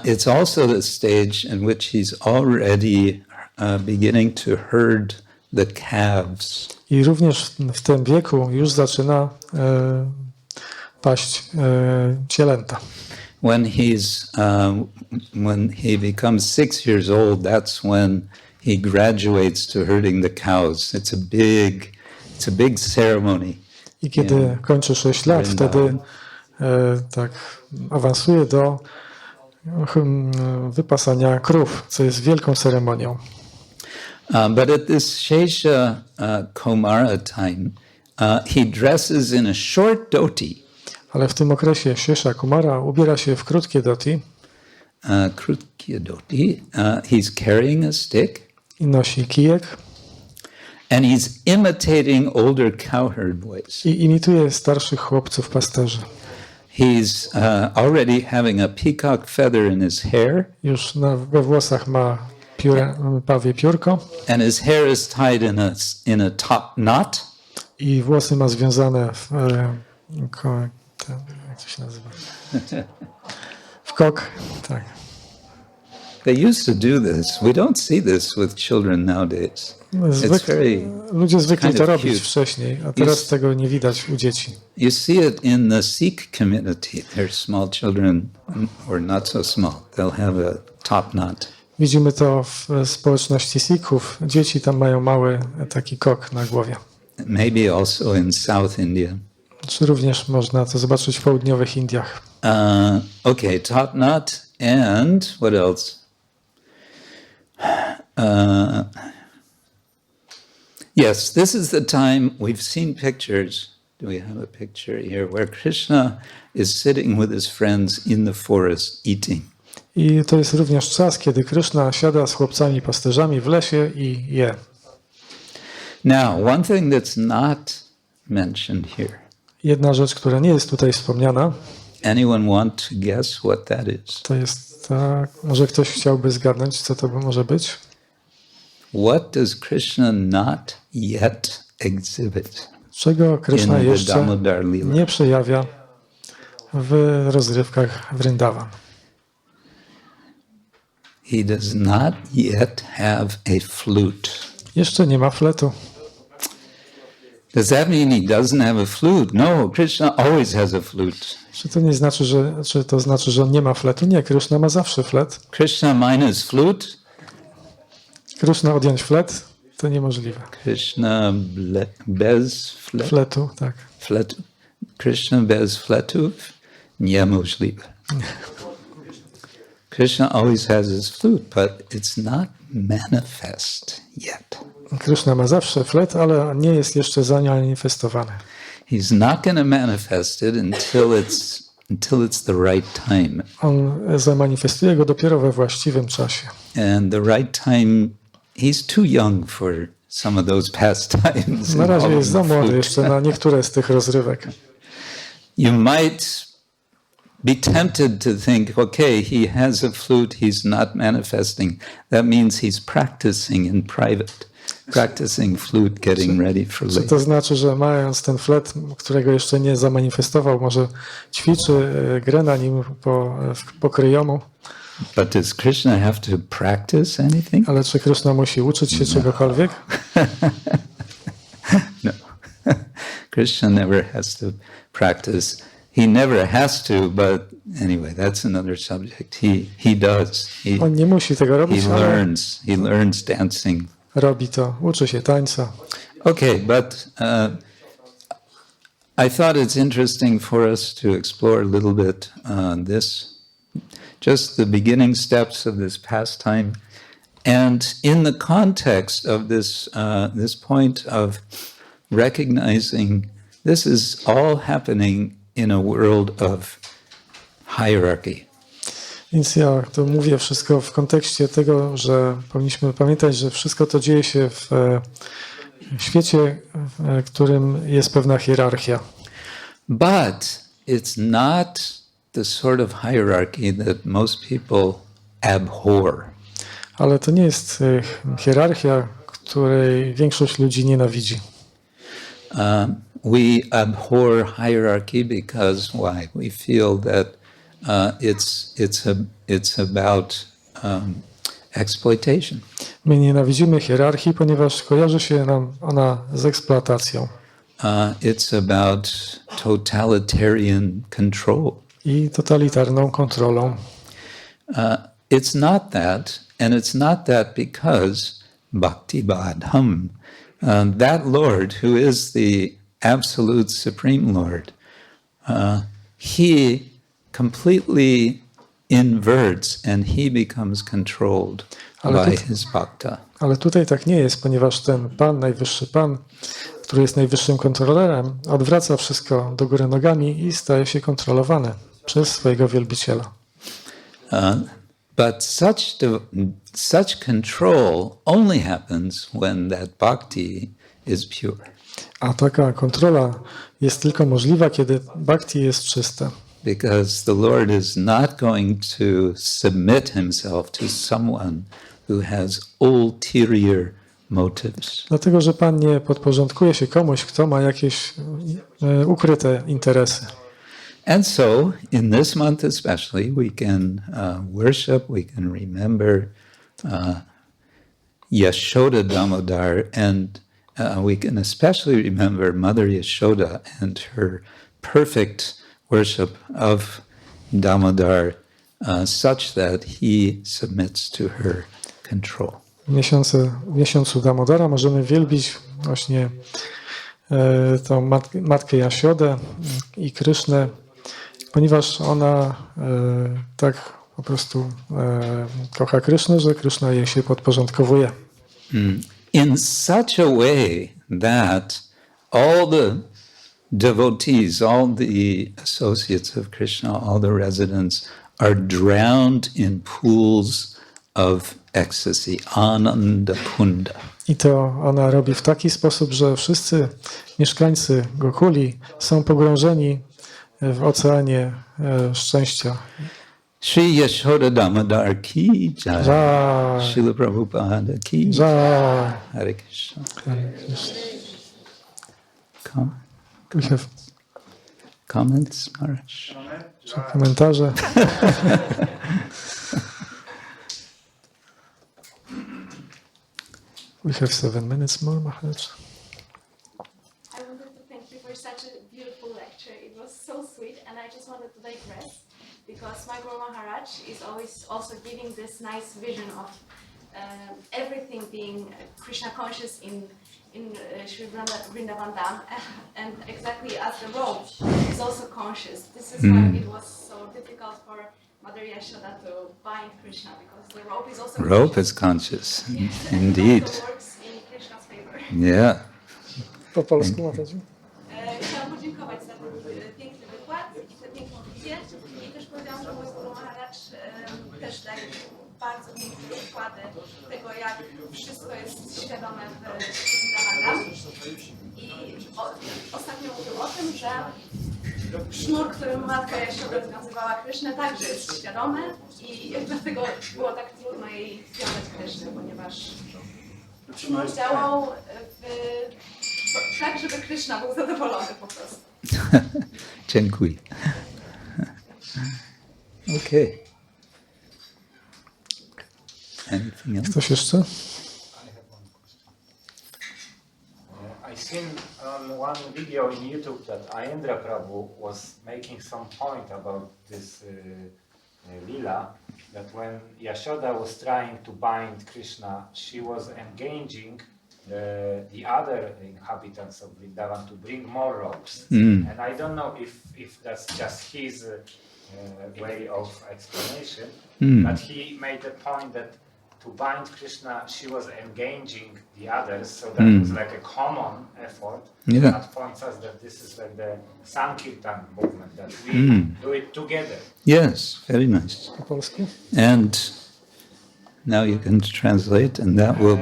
It's also the stage in which he's already beginning to herd the calves. I również w tym wieku już zaczyna paść cielęta. When he becomes 6 years old, that's when he graduates to herding the cows. It's a big ceremony. I kiedy kończy 6 lat, wtedy tak awansuje do wypasania krów, co jest wielką ceremonią. But at this Shesha Kaumara time, he dresses in a short dhoti. Ale w tym okresie Shesha Kumara ubiera się w krótkie dhoti. Krótkie dhoti. He's carrying a stick. I nosi kijek. And he's imitating older cowherd boys. I imituje starszych chłopców pasterzy. He's already having a peacock feather in his hair. Już we włosach ma pawie piórko. And his hair is tied in a top knot. I włosy ma związane w jak to się nazywa? W kok, tak. They used to do this. We don't see this with children nowadays. Ludzie zwykli kind to of robić cute. wcześniej, a teraz tego nie widać u dzieci. You see it in the Sikh community. They're small children, or not so small. They'll have a top knot. Widzimy to w społeczności Sikhów. Dzieci tam mają mały taki kok na głowie. maybe also in South India. Czy również można to zobaczyć w południowych Indiach. Okay, Temat and what else? Yes, this is the time we've seen pictures. Do we have a picture here where Krishna is sitting with his friends in the forest eating? I to jest również czas, kiedy Krishna siada z chłopcami pasterzami w lesie i je. Now, one thing that's not mentioned here. Jedna rzecz, która nie jest tutaj wspomniana, Anyone want to guess what that is? to jest tak, może ktoś chciałby zgadnąć, co to może być? What does Krishna not yet exhibit Czego Krishna in the jeszcze Damodar Lila? nie przejawia w rozrywkach Vrindavan. He does not yet have a flute. Jeszcze nie ma fletu. Does that mean he doesn't have a flute? No, Krishna always has a flute. Czy to znaczy, że on nie ma fletu? Nie, Krishna ma zawsze flet. Krishna minus flute? Krishna odjąć flet? To niemożliwe. Krishna bez Fletu, tak. fletu. Krishna bez fletów? Niemożliwe. Krishna always has his flute, but it's not manifest yet. Krishna ma zawsze flet, ale nie jest jeszcze zamanifestowany. He's not going to manifest it until it's the right time. On zamanifestuje go dopiero we właściwym czasie. And the right time, he's too young for some of those pastimes. Na razie jest za młody jeszcze na niektóre z tych rozrywek. You might be tempted to think, okay, he has a flute, he's not manifesting. That means he's practicing in private, practicing flute, getting ready for Czy later. to znaczy, że mając ten flet, którego jeszcze nie zamanifestował, może ćwiczy grę na nim po kryjomu? But does Krishna have to practice anything? Ale czy Krishna musi uczyć się czegokolwiek? No. Krishna never has to practice. He never has to, but anyway, that's another subject. He does. On nie musi tego robić, He ale learns dancing. robi to, uczy się tańca. Okay, but I thought it's interesting for us to explore a little bit just the beginning steps of this pastime, and in the context of this point of recognizing this is all happening in a world of hierarchy. Więc ja to mówię wszystko w kontekście tego, że powinniśmy pamiętać, że wszystko to dzieje się w świecie, w którym jest pewna hierarchia. But it's not the sort of hierarchy that most people abhor. Ale to nie jest hierarchia, której większość ludzi nienawidzi. We abhor hierarchy because why? We feel that it's about exploitation. My nienawidzimy hierarchii, ponieważ kojarzy się nam ona z eksploatacją. It's about totalitarian control. I totalitarną kontrolą. It's not that, and it's not that because bhakti-baddham, that Lord who is the absolute supreme Lord, he completely inverts and he becomes controlled by his bhakta. Ale tutaj tak nie jest, ponieważ ten Pan, najwyższy Pan, który jest najwyższym kontrolerem, odwraca wszystko do góry nogami i staje się kontrolowany przez swojego wielbiciela. But such control only happens when that bhakti is pure. A taka kontrola jest tylko możliwa, kiedy bhakti jest czyste. Because the Lord is not going to submit himself to someone who has ulterior motives. Dlatego, że Pan nie podporządkuje się komuś, kto ma jakieś ukryte interesy. And so, in this month especially, we can worship, we can remember Yaśodā-Damodar, and we can especially remember Mother Yaśoda and her perfect worship of Damodar, such that he submits to her control. W miesiącu Damodara możemy wielbić właśnie tą matkę Jasiodę i Krysznę, ponieważ ona tak po prostu kocha Krysznę, że Kryszna jej się podporządkowuje. In such a way that all the devotees, all the associates of Krishna, all the residents are drowned in pools of ecstasy, ānanda-kun. I to ona robi w taki sposób, że wszyscy mieszkańcy Gokuli są pogrążeni w oceanie szczęścia. Shri Yashoda Damodar ki jai. Jai. Srila Prabhupada ki Jai. Hare Krishna. We have Comments, Maharaj? komentarze. We have 7 minutes more, Maharaj. I wanted to thank you for such a beautiful lecture. It was so sweet, and I just wanted to digress because my Guru Maharaj is always also giving this nice vision of everything being Krishna conscious in Sri Vrindavan Dham, and exactly as the rope is also conscious. This is why it was so difficult for Mother Yaśodā to bind Krishna, because the rope is also Rope is conscious, indeed. It also works in Krishna's favor. Yeah. Po polsku, Matadziu? Chciałam podziękować za ten piękny wykład i tę piękną wizję. I też powiedziałam, że mój Guru Maharaj też daje bardzo piękne przykłady tego, jak wszystko jest świadome w Damodarastakam. I ostatnio mówił o tym, że sznur, którym matka Jaśoda związywała Krysznę, także jest świadomy i dlatego było tak trudno jej związać Krysznę, ponieważ sznur działał tak, żeby Kryszna był zadowolony po prostu. Dziękuję. Okay. Anything else? Ktoś jeszcze? I seen on one video in YouTube that Ayendra Prabhu was making some point about this lila, that when Yashoda was trying to bind Krishna, she was engaging the other inhabitants of Vrindavan to bring more ropes. And I don't know if that's just his way of explanation, but he made the point that to bind Krishna, she was engaging the others, so that was like a common effort. Yeah. That points us that this is like the Sankirtan movement, that we do it together. Yes, very nice. Po polsku? And now you can translate, and that will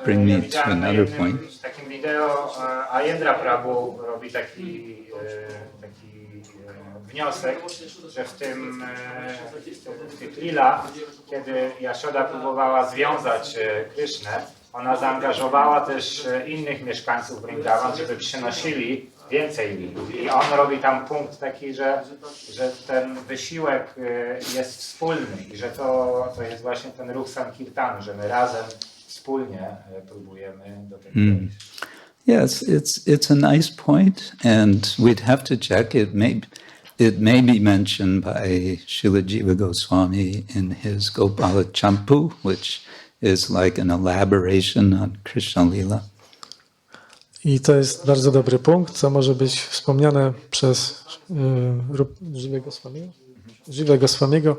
bring me to another point. W takim wideo Ayendra Prabhu robi taki wniosek, że w tych lilach, kiedy Jaśoda próbowała związać Krysznę, ona zaangażowała też innych mieszkańców Vrindavan, żeby przynosili więcej lil. I on robi tam punkt taki, że ten wysiłek jest wspólny i że to jest właśnie ten ruch Sankirtanu, że my razem wspólnie próbujemy do tego dojść. Yes, it's a nice point, and we'd have to check. It may be mentioned by Srila Jiva Goswami in his Gopāla-champu, which is like an elaboration on Krishna Lila. I to jest bardzo dobry punkt, co może być wspomniane przez Jiva Goswamiego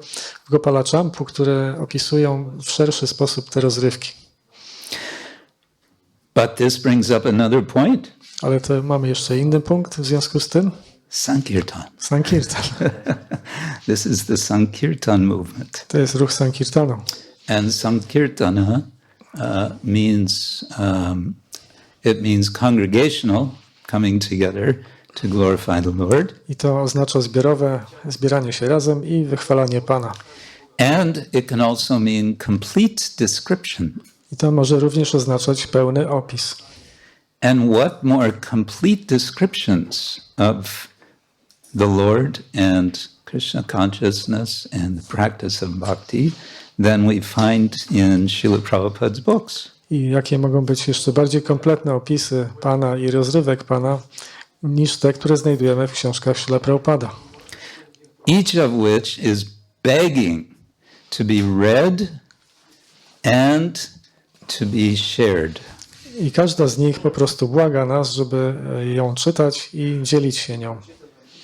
w Gopāla-champu, które opisują w szerszy sposób te rozrywki. But this brings up another point. Ale to mamy jeszcze inny punkt w związku z tym. Sankirtan. Sankirtan. This is the Sankirtan movement. To jest ruch Sankirtanu. And Sankirtana means it means congregational, coming together to glorify the Lord. I to oznacza zbiorowe zbieranie się razem i wychwalanie Pana. And it can also mean complete description. I to może również oznaczać pełny opis. And what more complete descriptions of the Lord and Krishna consciousness and the practice of bhakti than we find in Srila Prabhupada's books. I jakie mogą być jeszcze bardziej kompletne opisy Pana i rozrywek Pana niż te, które znajdujemy w książkach Srila Prabhupada. Each of which is begging to be read and to be shared. I każda z nich po prostu błaga nas, żeby ją czytać i dzielić się nią.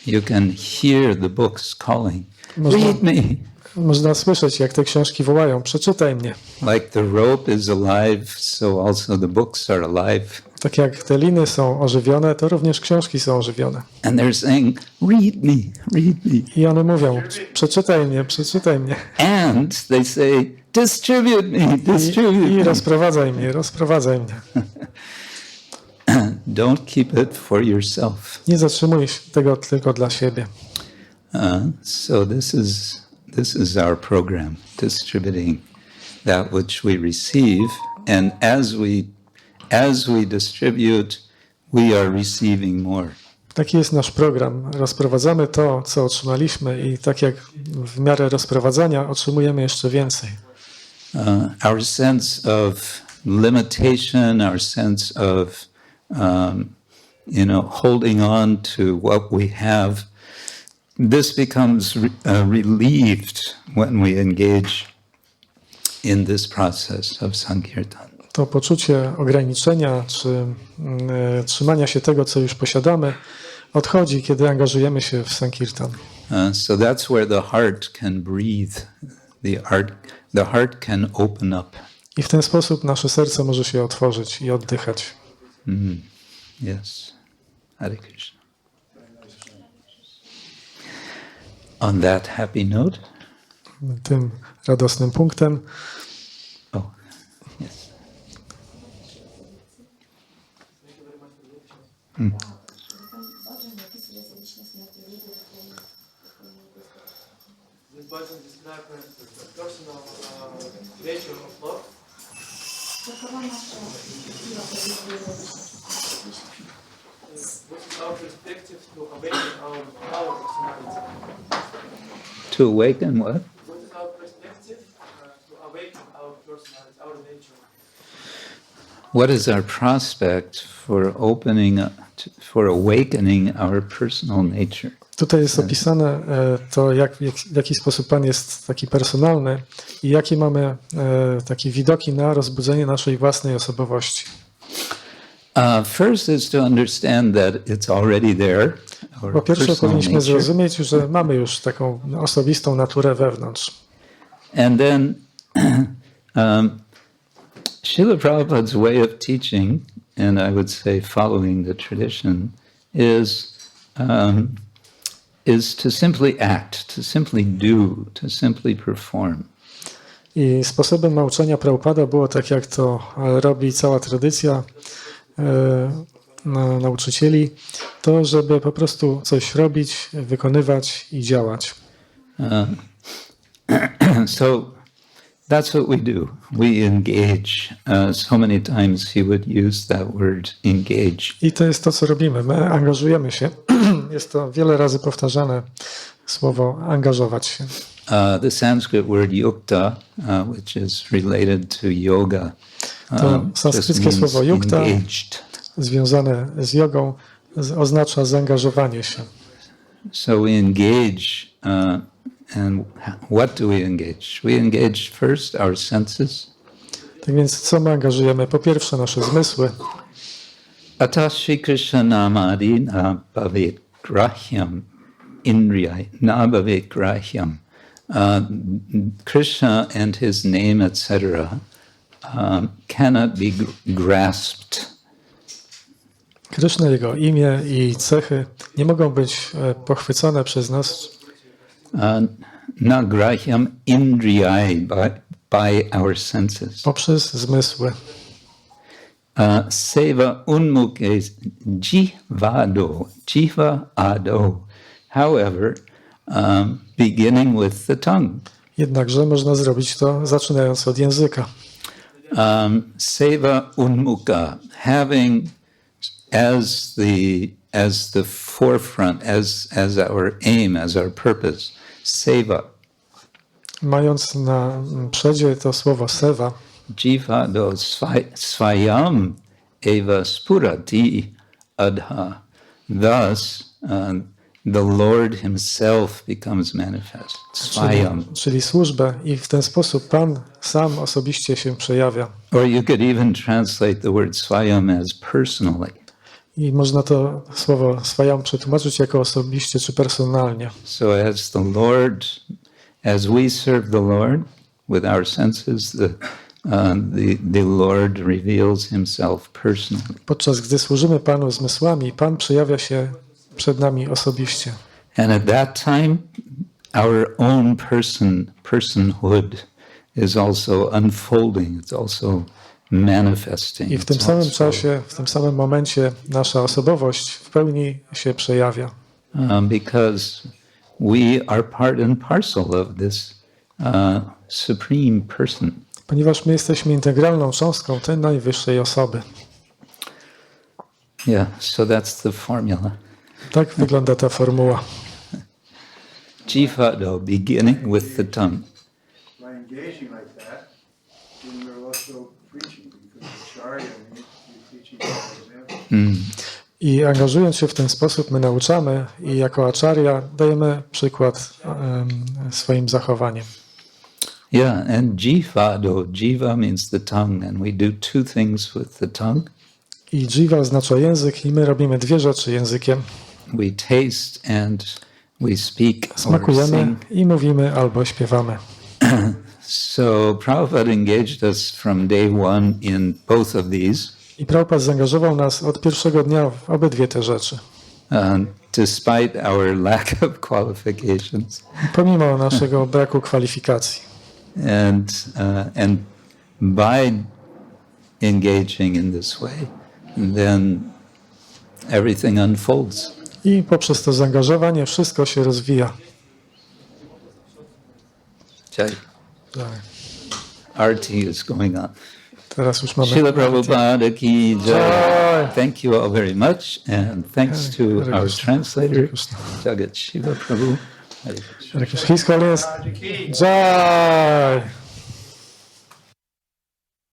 You can hear the books calling, Można, read me. można słyszeć, jak te książki wołają, przeczytaj mnie. Like the rope is alive, so also the books are alive. Tak jak te liny są ożywione, to również książki są ożywione. And they're saying, read me, read me. I one mówią, przeczytaj mnie, przeczytaj mnie. And they say, distribute me, distribute I me. rozprowadzaj mnie, rozprowadzaj mnie. Don't keep it for yourself. Nie zatrzymuj tego tylko dla siebie. So this is our program, distributing that which we receive, and as we distribute, we are receiving more. Taki jest nasz program. Rozprowadzamy to, co otrzymaliśmy i tak jak w miarę rozprowadzania otrzymujemy jeszcze więcej. Our sense of limitation, our sense of holding on to what we have, this becomes relieved when we engage in this process of sankirtan. To poczucie ograniczenia czy trzymania się tego, co już posiadamy, odchodzi, kiedy angażujemy się w sankirtan. So that's where the heart can breathe. The heart can open up. I w ten sposób nasze serce może się otworzyć i oddychać. Yes. Hare Krishna. On that happy note. Tym radosnym punktem. Oh, yes. This version describes the personal nature of love. What's our perspective to awaken our personality? To awaken what? What is our perspective to awaken our personality, our nature? What is our prospect for awakening our personal nature? Tutaj jest opisane to, w jaki sposób Pan jest taki personalny i jakie mamy takie widoki na rozbudzenie naszej własnej osobowości. First is to understand that it's already there. Po pierwsze powinniśmy zrozumieć, że mamy już taką osobistą naturę wewnątrz. And then Srila Prabhupada's way of teaching, and I would say following the tradition, is to simply act, to simply do, to simply perform. I sposobem nauczania Prabhupada było tak, jak to robi cała tradycja nauczycieli, to żeby po prostu coś robić, wykonywać i działać. So that's what we do. We engage. So many times he would use that word, engage. I to jest to, co robimy. My angażujemy się. Jest to wiele razy powtarzane słowo angażować się. The Sanskrit word yukta, which is related to yoga, to sanskryckie słowo yukta, związane z jogą, oznacza zaangażowanie się. So we engage, and what do we engage? We engage first our senses. Tak więc co my angażujemy? Po pierwsze nasze zmysły. Atashi Krishna namadi na bhavet grahyam indriyai na bhavet grahyam. Krishna and his name, etc., cannot be grasped. Krishna, jego imię i cechy nie mogą być pochwycone przez nas. Na grahyam indriyai by our senses. Poprzez zmysły. Seva unmukhe jiva ado. However, beginning with the tongue. Jednakże można zrobić to zaczynając od języka. Seva unmukha, having as the forefront, as our aim, as our purpose, seva. Mając na przedzie to słowo seva. Jiva do svayam eva spurati adha. Thus, the Lord himself becomes manifest. Swayam. Czyli służbę i w ten sposób Pan sam osobiście się przejawia. Or you could even translate the word swayam as personally. I można to słowo swayam przetłumaczyć jako osobiście czy personalnie. So as the Lord, as we serve the Lord with our senses, the Lord reveals himself personally. Podczas gdy służymy Panu zmysłami, Pan przejawia się przed nami osobiście. And at that time, our own personhood is also unfolding. It's also manifesting. I w tym samym czasie, w tym samym momencie nasza osobowość w pełni się przejawia. Because we are part and parcel of this supreme person. Ponieważ my jesteśmy integralną cząstką tej najwyższej osoby. Yeah, so that's the formula. Tak wygląda ta formuła. Jivado, beginning with the tongue. By engaging like that, then we're also preaching, because Acharya, you're teaching by example. I angażując się w ten sposób, my nauczamy i jako acharya dajemy przykład swoim zachowaniem. Yeah, and jivado, jiva means the tongue, and we do two things with the tongue. I jiva oznacza język i my robimy dwie rzeczy językiem. We taste and we speak or Smakujemy sing. i mówimy albo śpiewamy. So Prabhupada engaged us from day one in both of these, I Prabhupada zaangażował nas od pierwszego dnia w obydwie te rzeczy. despite our lack of qualifications. Pomimo naszego braku kwalifikacji. And by engaging in this way, then everything unfolds. I poprzez to zaangażowanie wszystko się rozwija. Jai. Tak. Arti is going on. Teraz już mamy... Srila Prabhupada ki Jai. jai. Thank you all very much, and thanks to Hare our Krishna. translator, Hare Krishna. Jagat Shiva Prabhu. Hare Krishna. His Holiness. Jai!